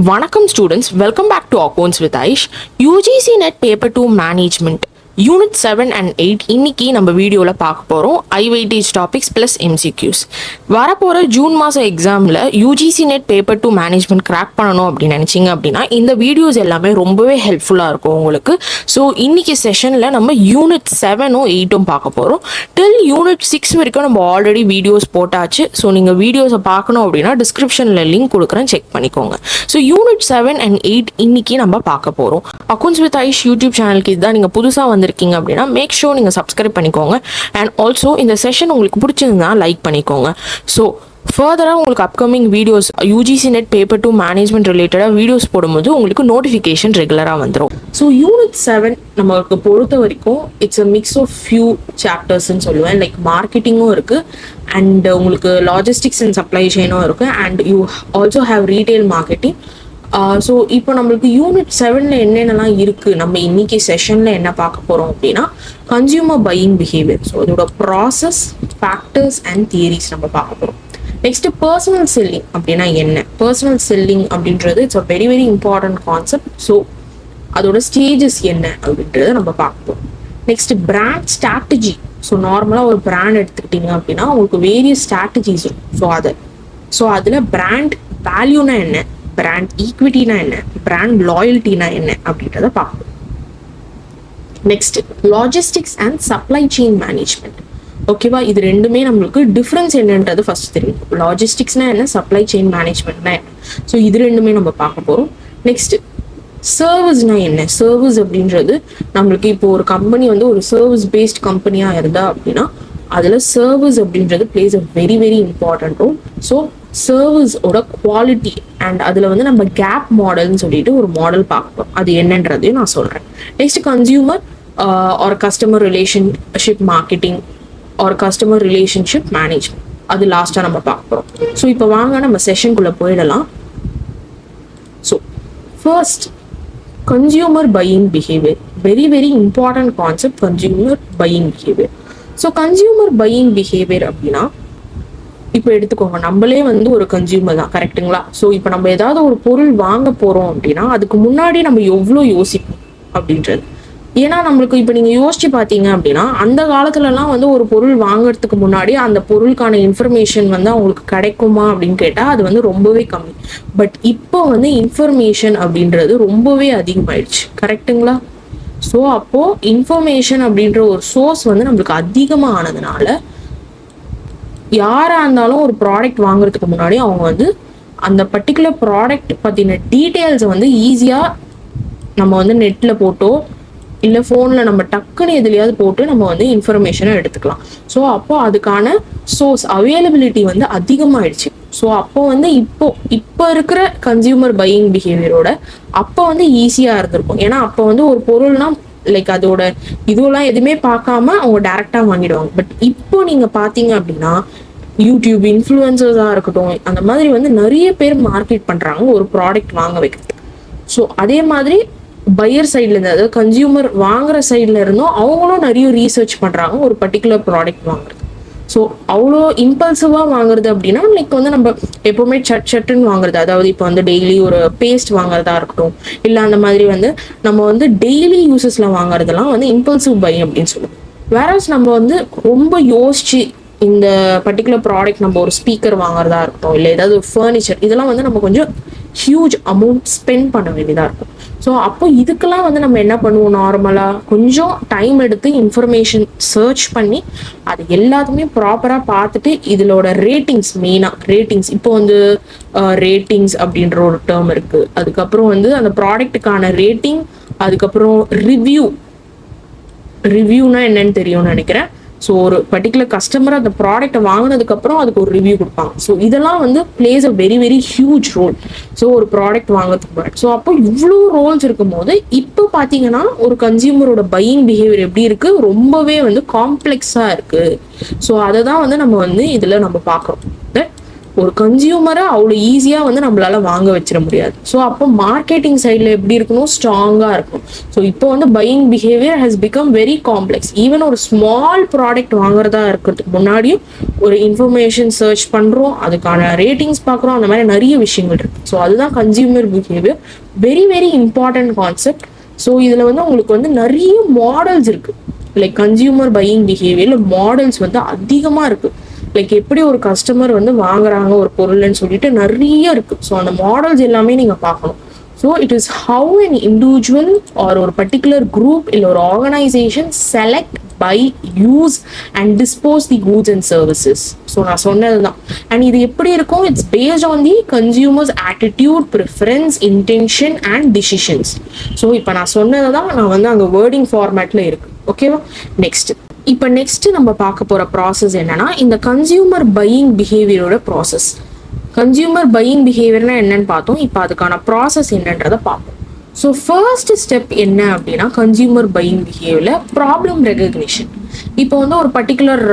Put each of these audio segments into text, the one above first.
Vanakkam students, welcome back to Accounts with Aish. UGC NET Paper 2 Management Unit 7 and 8 இன்னைக்கு நம்ம வீடியோவில் பார்க்க போகிறோம். Weightage Topics plus MCQs. வரப்போகிற ஜூன் மாதம் எக்ஸாமில் UGC NET Paper 2 Management crack பண்ணணும் அப்படின்னு நினச்சிங்க அப்படின்னா இந்த வீடியோஸ் எல்லாமே ரொம்பவே ஹெல்ப்ஃபுல்லாக இருக்கும் உங்களுக்கு. ஸோ இன்னைக்கு செஷனில் நம்ம யூனிட் 7ம் 8ம் பார்க்க போகிறோம். டில் யூனிட் 6 வரைக்கும் நம்ம ஆல்ரெடி வீடியோஸ் போட்டாச்சு. ஸோ நீங்கள் வீடியோஸை பார்க்கணும் அப்படின்னா டிஸ்கிரிப்ஷனில் லிங்க் கொடுக்குறேன், செக் பண்ணிக்கோங்க. ஸோ யூனிட் 7 and 8 இன்னைக்கு நம்ம பார்க்க போகிறோம். அக்கௌண்ட்ஸ் வித் ஐஷ் யூடியூப் சேனலுக்கு இதுதான் நீங்கள் புதுசாக வந்திருக்கீங்க அப்படின்னா மேக் ஷோர் நீங்கள் சப்ஸ்கிரைப் பண்ணிக்கோங்க. அண்ட் ஆல்சோ இந்த செஷன் உங்களுக்கு பிடிச்சிருந்தா லைக் பண்ணிக்கோங்க. ஸோ ஃபர்தராக உங்களுக்கு upcoming videos UGC NET Paper 2 management ரிலேட்டடாக வீடியோஸ் போடும்போது உங்களுக்கு நோட்டிஃபிகேஷன் ரெகுலராக வந்துடும். ஸோ யூனிட் 7 நமக்கு பொறுத்த வரைக்கும் it's a mix of few சாப்டர்ஸ்ன்னு சொல்லுவேன். லைக் மார்க்கெட்டிங்கும் இருக்குது அண்ட் உங்களுக்கு லாஜிஸ்டிக்ஸ் அண்ட் சப்ளை செயினும் இருக்குது and you also have retail marketing. So இப்போ நம்மளுக்கு யூனிட் 7ல் என்னென்னலாம் இருக்குது, நம்ம இன்னைக்கு செஷனில் என்ன பார்க்க போகிறோம் அப்படின்னா கன்சியூமர் பையிங் பிஹேவியர். ஸோ அதோட ப்ராசஸ், ஃபேக்டர்ஸ் அண்ட் தியரிஸ் நம்ம பார்க்க போகிறோம். நெக்ஸ்ட் பர்சனல் செல்லிங் அப்படின்னா என்ன? பர்சனல் செல்லிங் அப்படின்றது it's a very very important concept. So அதோட ஸ்டேஜஸ் என்ன அப்படின்றத நம்ம பார்க்க போகிறோம். Next brand strategy. ஸோ நார்மலாக ஒரு பிராண்ட் எடுத்துக்கிட்டிங்க அப்படின்னா உங்களுக்கு வேரியஸ் ஸ்ட்ராட்டஜிஸ் இருக்கும். ஸோ அதில் பிராண்ட் வேல்யூனா என்ன, பிராண்ட் ஈக்விட்டினா என்ன, பிராண்ட் லாயல்ட்டினா என்ன அப்படின்றத பார்ப்போம். Next logistics and supply chain management. ஓகேவா, இது ரெண்டுமே நம்மளுக்கு டிஃப்ரென்ஸ் என்னன்றது ஃபர்ஸ்ட் தெரியும். லாஜிஸ்டிக்ஸ்னா என்ன, சப்ளை செயின் மேனேஜ்மெண்ட்னா என்ன. ஸோ இது ரெண்டுமே நம்ம பார்க்க போகிறோம். நெக்ஸ்ட் சர்வீஸ்னா என்ன? சர்வீஸ் அப்படின்றது நம்மளுக்கு இப்போ ஒரு கம்பெனி வந்து ஒரு சர்வீஸ் பேஸ்ட் கம்பெனியாக இருந்தா அப்படின்னா அதில் சர்வீஸ் அப்படின்றது plays a very very important role. So சர்வீஸோட குவாலிட்டி அண்ட் அதில் வந்து நம்ம கேப் மாடல்னு சொல்லிட்டு ஒரு மாடல் பார்ப்போம். அது என்னன்றதையும் நான் சொல்கிறேன். Next consumer or customer relationship marketing or customer relationship management, அது லாஸ்ட்டாக நம்ம பார்க்க போகிறோம். ஸோ இப்போ வாங்க நம்ம செஷனுக்குள்ளே போயிடலாம். So first consumer buying behaviour, very very important concept consumer buying behaviour. So consumer buying behaviour அப்படின்னா இப்போ எடுத்துக்கோங்க, நம்மளே வந்து ஒரு கன்சியூமர் தான், கரெக்டுங்களா? ஸோ இப்போ நம்ம ஏதாவது ஒரு பொருள் வாங்க போகிறோம் அப்படின்னா அதுக்கு முன்னாடி நம்ம எவ்வளோ யோசிப்போம் அப்படின்றது. ஏன்னா நம்மளுக்கு இப்போ நீங்கள் யோசிச்சு பார்த்தீங்க அப்படின்னா அந்த காலத்துலலாம் வந்து ஒரு பொருள் வாங்குறதுக்கு முன்னாடி அந்த பொருளுக்கான இன்ஃபர்மேஷன் வந்து அவங்களுக்கு கிடைக்குமா அப்படின்னு கேட்டால் அது வந்து ரொம்பவே கம்மி. பட் இப்போ வந்து இன்ஃபர்மேஷன் அப்படின்றது ரொம்பவே அதிகமாயிடுச்சு, கரெக்டுங்களா? ஸோ அப்போது இன்ஃபர்மேஷன் அப்படின்ற ஒரு சோர்ஸ் வந்து நம்மளுக்கு அதிகமாக ஆனதுனால யாராக இருந்தாலும் ஒரு ப்ராடக்ட் வாங்குறதுக்கு முன்னாடி அவங்க வந்து அந்த பர்டிகுலர் ப்ராடக்ட் பற்றின டீட்டெயில்ஸை வந்து ஈஸியாக நம்ம வந்து நெட்டில் போட்டோ இல்லை ஃபோனில் நம்ம டக்குன்னு எதுலையாவது போட்டு நம்ம வந்து இன்ஃபர்மேஷனை எடுத்துக்கலாம். ஸோ அப்போ அதுக்கான சோர்ஸ் அவைலபிலிட்டி வந்து அதிகமாகிடுச்சு. ஸோ அப்போ வந்து இப்போ இருக்கிற கன்சியூமர் பையிங் பிஹேவியரோட அப்போ வந்து ஈஸியாக இருந்திருக்கும். ஏன்னா அப்போ வந்து ஒரு பொருள்னா லைக் அதோட இதுவெல்லாம் எதுவுமே பார்க்காம அவங்க டைரக்டாக வாங்கிடுவாங்க. பட் இப்போ நீங்கள் பார்த்தீங்க அப்படின்னா யூடியூப் இன்ஃப்ளூயன்சர்ஸாக இருக்கட்டும், அந்த மாதிரி வந்து நிறைய பேர் மார்க்கெட் பண்ணுறாங்க ஒரு ப்ராடக்ட் வாங்க வைக்கிறது. ஸோ அதே மாதிரி பையர் சைட்லேருந்து, அதாவது கன்சியூமர் வாங்குற சைட்ல இருந்தும் அவங்களும் நிறைய ரீசர்ச் பண்ணுறாங்க ஒரு பர்டிகுலர் ப்ராடக்ட் வாங்குறது. ஸோ அவ்வளோ இம்பல்சிவாக வாங்குறது அப்படின்னா லைக் வந்து நம்ம எப்போவுமே சட்டுன்னு வாங்குறது, அதாவது இப்போ வந்து டெய்லி ஒரு பேஸ்ட் வாங்குறதா இருக்கட்டும், இல்லை அந்த மாதிரி வந்து நம்ம வந்து டெய்லி யூசஸில் வாங்குறதெல்லாம் வந்து இம்பல்சிவ் பை அப்படின்னு சொல்லுவோம். வேறஸ் நம்ம வந்து ரொம்ப யோசிச்சு இந்த பர்டிகுலர் ப்ராடக்ட், நம்ம ஒரு ஸ்பீக்கர் வாங்குறதா இருக்கட்டும் இல்லை ஏதாவது ஒரு ஃபர்னிச்சர், இதெல்லாம் வந்து நம்ம கொஞ்சம் ஹியூஜ் அமௌண்ட் ஸ்பெண்ட் பண்ண வேண்டியதாக இருக்கும். ஸோ அப்போ இதுக்கெல்லாம் வந்து நம்ம என்ன பண்ணுவோம், நார்மலாக கொஞ்சம் டைம் எடுத்து இன்ஃபர்மேஷன் சர்ச் பண்ணி அது எல்லாத்துக்குமே ப்ராப்பராக பார்த்துட்டு இதோட ரேட்டிங்ஸ், மெயினாக ரேட்டிங்ஸ், இப்போ வந்து ரேட்டிங்ஸ் அப்படின்ற ஒரு டேர்ம் இருக்குது. அதுக்கப்புறம் வந்து அந்த ப்ராடக்ட்டுக்கான ரேட்டிங், அதுக்கப்புறம் ரிவ்யூனா என்னன்னு தெரியும்னு நினைக்கிறேன். ஸோ ஒரு பர்டிகுலர் கஸ்டமர் அந்த ப்ராடக்ட்டை வாங்கினதுக்கப்புறம் அதுக்கு ஒரு ரிவ்யூ கொடுப்பாங்க. ஸோ இதெல்லாம் வந்து plays a very very huge role. So ஒரு ப்ராடக்ட் வாங்குறதுக்கு முன்னாடி ஸோ அப்போ இவ்வளோ ரோல்ஸ் இருக்கும் போது இப்போ பார்த்தீங்கன்னா ஒரு கன்சியூமரோட பையிங் பிஹேவியர் எப்படி இருக்குது, ரொம்பவே வந்து காம்ப்ளெக்ஸாக இருக்குது. ஸோ அதை தான் வந்து நம்ம வந்து இதில் நம்ம பார்க்குறோம். ஒரு கன்சியூமரை அவ்வளோ ஈஸியாக வந்து நம்மளால வாங்க வச்சிட முடியாது. ஸோ அப்போ மார்க்கெட்டிங் சைடில் எப்படி இருக்கணும், ஸ்ட்ராங்காக இருக்கும். ஸோ இப்போ வந்து buying behaviour has become very complex. Even ஒரு ஸ்மால் ப்ராடக்ட் வாங்குறதா இருக்கிறதுக்கு முன்னாடியும் ஒரு இன்ஃபர்மேஷன் சர்ச் பண்ணுறோம், அதுக்கான ரேட்டிங்ஸ் பார்க்குறோம், அந்த மாதிரி நிறைய விஷயங்கள் இருக்குது. ஸோ அதுதான் consumer behaviour. Very very important concept. So இதில் வந்து உங்களுக்கு வந்து நிறைய மாடல்ஸ் இருக்குது. லைக் கன்சியூமர் பையிங் பிஹேவியரில் மாடல்ஸ் வந்து அதிகமாக இருக்குது. லைக் எப்படி ஒரு கஸ்டமர் வந்து வாங்குறாங்க ஒரு பொருள்னு சொல்லிட்டு நிறைய இருக்குது. ஸோ அந்த மாடல்ஸ் எல்லாமே நீங்கள் பார்க்கணும். So it is how an individual or a particular group or organization select, buy, use and dispose the goods and services. So நான் சொன்னதுதான். And இது எப்படி இருக்கும்? It's based on the consumer's attitude, preference, intention and decisions. So இப்போ நான் சொன்னதுதான் நான் வந்து அங்க wording formatல இருக்கு. ஓகேவா? இப்போ நெக்ஸ்ட் நம்ம பார்க்க போற ப்ராசஸ் என்னன்னா இந்த கன்சியூமர் பையிங் பிஹேவியரோட ப்ராசஸ். கன்சியூமர் பையிங் பிஹேவியர்னா என்னன்னு பார்த்தோம். இப்போ அதுக்கான ப்ராசஸ் என்னன்றதை பார்ப்போம். ஸோ ஃபர்ஸ்ட் ஸ்டெப் என்ன அப்படின்னா கன்சியூமர் பையிங் பிஹேவியர்ல ப்ராப்ளம் ரெகக்னிஷன். இப்போ வந்து ஒரு பர்டிகுலர்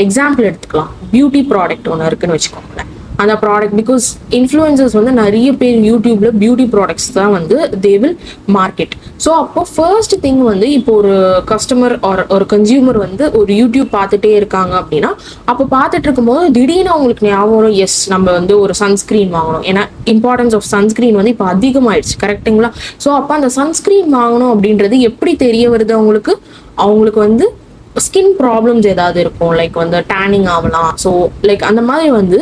எக்ஸாம்பிள் எடுத்துக்கலாம். பியூட்டி ப்ராடக்ட் ஒன்று இருக்குன்னு வச்சுக்கோங்களேன். அந்த ப்ராடக்ட் பிகாஸ் இன்ஃப்ளூயன்சர்ஸ் வந்து நிறைய பேர் யூடியூப்ல பியூட்டி ப்ராடக்ட்ஸ் தான் வந்து தே வில் மார்க்கெட். ஸோ அப்போ ஃபர்ஸ்ட் திங் வந்து இப்போ ஒரு கஸ்டமர் ஒரு கன்சியூமர் வந்து ஒரு யூடியூப் பார்த்துட்டே இருக்காங்க அப்படின்னா அப்போ பார்த்துட்டு இருக்கும்போது திடீர்னு அவங்களுக்கு ஞாபகம் வரும், எஸ் நம்ம வந்து ஒரு சன்ஸ்கிரீன் வாங்கணும். ஏன்னா இம்பார்ட்டன்ஸ் ஆஃப் சன்ஸ்கிரீன் வந்து இப்போ அதிகமாயிடுச்சு, கரெக்டுங்களா? ஸோ அப்போ அந்த சன்ஸ்கிரீன் வாங்கணும் அப்படின்றது எப்படி தெரிய வருது அவங்களுக்கு வந்து ஸ்கின் ப்ராப்ளம்ஸ் ஏதாவது இருக்கும், லைக் வந்து டேனிங் ஆகலாம். ஸோ லைக் அந்த மாதிரி வந்து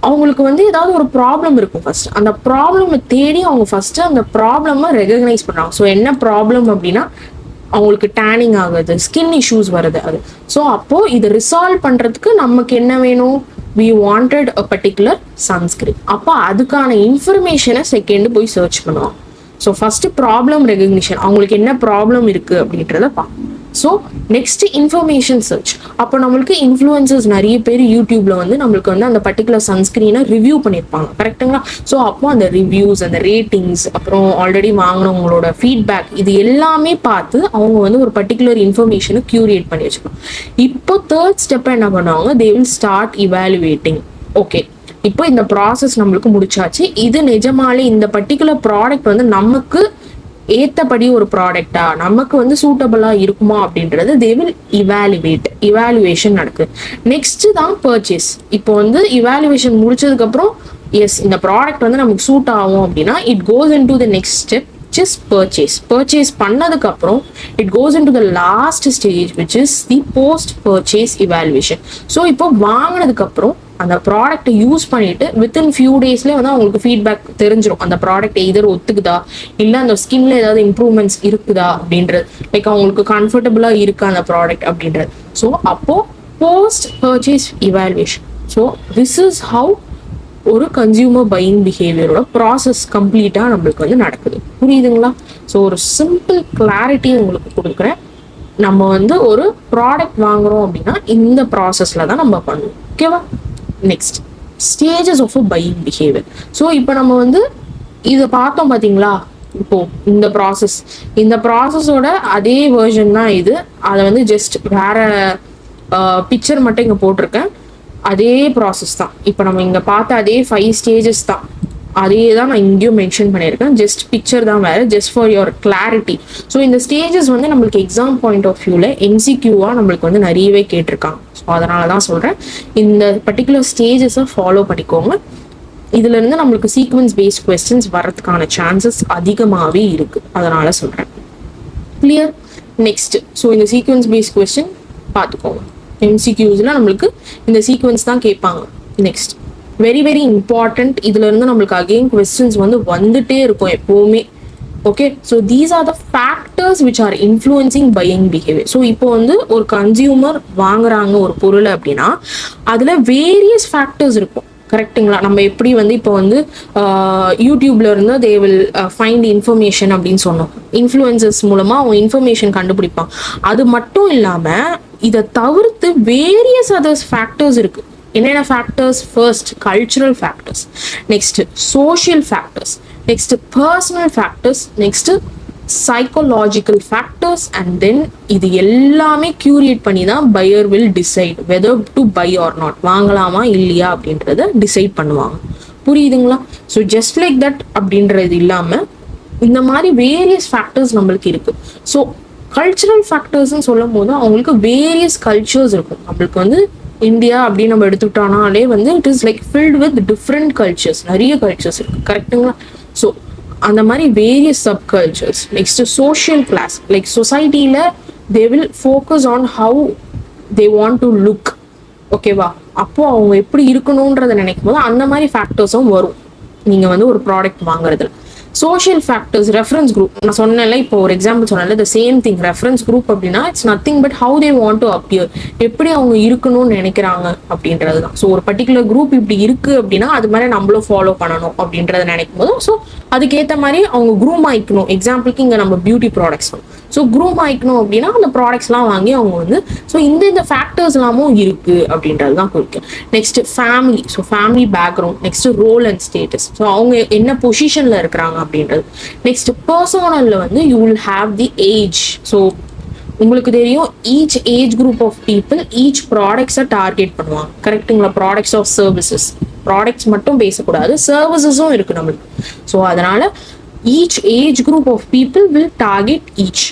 அவங்களுக்கு வந்து ஏதாவது ஒரு ப்ராப்ளம் இருக்கும். ஃபர்ஸ்ட் அந்த ப்ராப்ளமை தேடி அவங்க ஃபர்ஸ்ட் அந்த ப்ராப்ளமை ரெகக்னைஸ் பண்றாங்க. ஸோ என்ன ப்ராப்ளம் அப்படின்னா அவங்களுக்கு டேனிங் ஆகுது, ஸ்கின் இஷ்யூஸ் வருது அது. ஸோ அப்போ இதை ரிசால்வ் பண்றதுக்கு நமக்கு என்ன வேணும்? we wanted a particular sunscreen. அப்போ அதுக்கான இன்ஃபர்மேஷனை செகண்ட் போய் சர்ச் பண்ணுவாங்க. ஸோ ஃபர்ஸ்ட் ப்ராப்ளம் ரெகக்னிஷன், அவங்களுக்கு என்ன ப்ராப்ளம் இருக்கு அப்படின்றத பார்க்கணும். So next information search. அப்போ நம்மளுக்கு இன்ஃப்ளூயன்சர்ஸ் நிறைய பேர் யூடியூப்ல வந்து நம்மளுக்கு வந்து அந்த பர்டிகுலர் சன்ஸ்கிரீனை ரிவ்யூ பண்ணியிருப்பாங்க, கரெக்டுங்களா? ஸோ அப்போ அந்த ரிவ்யூஸ், அந்த ரேட்டிங்ஸ், அப்புறம் ஆல்ரெடி வாங்கினவங்களோட ஃபீட்பேக், இது எல்லாமே பார்த்து அவங்க வந்து ஒரு பர்டிகுலர் இன்ஃபர்மேஷனை கியூரியேட் பண்ணி வச்சுக்கணும். இப்போ தேர்ட் ஸ்டெப் என்ன பண்ணுவாங்க? They will start evaluating. Okay, இப்போ இந்த ப்ராசஸ் நம்மளுக்கு முடிச்சாச்சு. இது நிஜமாலே இந்த பர்டிகுலர் ப்ராடக்ட் வந்து நமக்கு ஏத்தபடி ஒரு ப்ராடக்டா, நமக்கு வந்து சூட்டபிளா இருக்குமா அப்படின்றது தே வில் இவாலுவேஷன் நடக்குது. நெக்ஸ்ட் தான் பர்ச்சேஸ். இப்போ வந்து இவாலுவேஷன் முடிச்சதுக்கு அப்புறம் எஸ் இந்த ப்ராடக்ட் வந்து நமக்கு சூட் ஆகும் அப்படின்னா it goes in to the next step, just purchase பண்ணதுக்கு அப்புறம் it goes into the last stage which is the post purchase evaluation. So இப்போ வாங்கினதுக்கு அப்புறம் அந்த ப்ராடக்ட்டை யூஸ் பண்ணிட்டு வித்தின் ஃபியூ டேஸ்லேயே வந்து அவங்களுக்கு ஃபீட்பேக் தெரிஞ்சிடும். அந்த ப்ராடக்ட் எதர் ஒத்துக்குதா, இல்லை அந்த ஸ்கின்ல ஏதாவது இம்ப்ரூவ்மெண்ட்ஸ் இருக்குதா அப்படின்றது, லைக் அவங்களுக்கு கம்ஃபர்டபுளா இருக்கா அந்த ப்ராடக்ட் அப்படின்றது. ஸோ அப்போ post purchase evaluation. So this is how ஒரு கன்சியூமர் பையிங் பிஹேவியரோட ப்ராசஸ் கம்ப்ளீட்டா நம்மளுக்கு வந்து நடக்குது. புரியுதுங்களா? ஸோ ஒரு சிம்பிள் கிளாரிட்டி உங்களுக்கு கொடுக்குறேன். நம்ம வந்து ஒரு ப்ராடக்ட் வாங்குறோம் அப்படின்னா இந்த ப்ராசஸ்ல தான் நம்ம பண்ணுவோம். ஓகேவா? Next stages of buying behaviour. So இப்போ நம்ம வந்து இதை பார்த்தோம் பார்த்தீங்களா? இப்போ இந்த ப்ராசஸோட அதே வேர்ஷன் தான் இது. அதை வந்து ஜஸ்ட் வேற பிக்சர் மட்டும் இங்கே போட்டிருக்கேன். அதே ப்ராசஸ் தான். இப்போ நம்ம இங்கே பார்த்த அதே 5 ஸ்டேஜஸ் தான், அதே தான் நான் இங்கேயும் மென்ஷன் பண்ணியிருக்கேன். ஜஸ்ட் பிக்சர் தான் வேறு, just for your clarity. So இந்த ஸ்டேஜஸ் வந்து நம்மளுக்கு எக்ஸாம் பாயிண்ட் ஆஃப் வியூவில் எம்சிக்யூவாக நம்மளுக்கு வந்து நிறையவே கேட்டிருக்காங்க. ஸோ அதனால தான் சொல்கிறேன், இந்த பர்டிகுலர் ஸ்டேஜஸை ஃபாலோ பண்ணிக்கோங்க. இதுலேருந்து நம்மளுக்கு சீக்வன்ஸ் பேஸ்ட் கொஸ்டின்ஸ் வரதுக்கான சான்சஸ் அதிகமாகவே இருக்குது, அதனால சொல்கிறேன். கிளியர்? நெக்ஸ்ட், ஸோ இந்த சீக்வன்ஸ் பேஸ்ட் கொஸ்டின் பார்த்துக்கோங்க. எம்சிக்யூஸ்ல நம்மளுக்கு இந்த சீக்வன்ஸ் தான் கேட்பாங்க. Next very very important. இதுல இருந்து நம்மளுக்கு அகெயின் கொஸ்டின்ஸ் வந்து வந்துட்டே இருக்கும் எப்பவுமே. Okay, so these are the factors which are influencing buying behaviour. So இப்போ வந்து ஒரு கன்சியூமர் வாங்குறாங்க ஒரு பொருள் அப்படின்னா அதுல வேரியஸ் ஃபேக்டர்ஸ் இருக்கும், கரெக்டுங்களா? நம்ம எப்படி வந்து இப்போ வந்து யூடியூப்ல இருந்து தே வில் ஃபைண்ட் இன்ஃபர்மேஷன் அப்படின்னு சொன்னோம். இன்ஃப்ளூயன்சர்ஸ் மூலமா அவங்க இன்ஃபர்மேஷன் கண்டுபிடிப்பாங்க. அது மட்டும் இல்லாம இதை தவிர்த்து வேரியஸ் அதர்ஸ் ஃபேக்டர்ஸ் இருக்கு. என்னென்ன factors? First cultural factors, next social factors, next personal factors, next psychological factors. And then இது எல்லாமே கியூரியேட் பண்ணி தான் buyer will decide whether to buy or not, வாங்கலாமா இல்லையா அப்படின்றத டிசைட் பண்ணுவாங்க. புரியுதுங்களா? ஸோ ஜஸ்ட் லைக் தட் அப்படின்றது இல்லாமல் இந்த மாதிரி வேரியஸ் ஃபேக்டர்ஸ் நம்மளுக்கு இருக்கு. ஸோ கல்ச்சுரல் ஃபேக்டர்ஸ்ன்னு சொல்லும் போது அவங்களுக்கு வேரியஸ் கல்ச்சர்ஸ் இருக்கும். நம்மளுக்கு வந்து இந்தியா அப்படின்னு நம்ம எடுத்துக்கிட்டோம்னாலே வந்து it is like filled with different cultures, நிறைய கல்ச்சர்ஸ் இருக்கு. கரெக்டுங்களா? ஸோ அந்த மாதிரி various sub cultures. Next social class, like சொசைட்டியில் they will focus on how they want to look. ஓகேவா? அப்போ அவங்க எப்படி இருக்கணும்ன்றதை நினைக்கும் போது அந்த மாதிரி ஃபேக்டர்ஸும் வரும் நீங்க வந்து ஒரு ப்ராடக்ட் வாங்குறதுல. சோஷியல் ஃபேக்டர்ஸ், ரெஃபரன்ஸ் குரூப், நான் சொன்னேன்ல, இப்போ ஒரு எக்ஸாம்பிள் சொன்னேன்ல, the same thing. Reference group அப்படின்னா it's nothing but how they want to appear, எப்படி அவங்க இருக்கணும்னு நினைக்கிறாங்க அப்படின்றது தான். ஸோ ஒரு பர்டிகுலர் குரூப் இப்படி இருக்கு அப்படின்னா அது மாதிரி நம்மளும் ஃபாலோ பண்ணணும் அப்படின்றத நினைக்கும் போது ஸோ அதுக்கேற்ற மாதிரி அவங்க க்ரூம் ஆயிக்கணும். எக்ஸாம்பிளுக்கு இங்கே நம்ம பியூட்டி ப்ராடக்ட்ஸ், ஸோ க்ரூம் ஆயிக்கணும் அப்படின்னா அந்த ப்ராடக்ட்ஸ்லாம் வாங்கி அவங்க வந்து ஸோ இந்த ஃபேக்டர்ஸ் எல்லாமும் இருக்கு அப்படின்றது தான் குறிக்கும். Next family, so family background. Next role and status, so அவங்க என்ன பொசிஷன்ல இருக்கிறாங்க அப்படின்றது. நெக்ஸ்ட் பர்சனல்ல வந்து you will have the age. So உங்களுக்கு தெரியும் each age group of people each ப்ராடக்ட்ஸை டார்கெட் பண்ணுவாங்க. கரெக்டுங்களா? ப்ராடக்ட்ஸ் ஆஃப் சர்வீசஸ், ப்ராடக்ட்ஸ் மட்டும் பேசக்கூடாது, சர்வீசஸும் இருக்கு நம்மளுக்கு. ஸோ அதனால each age group of people will target each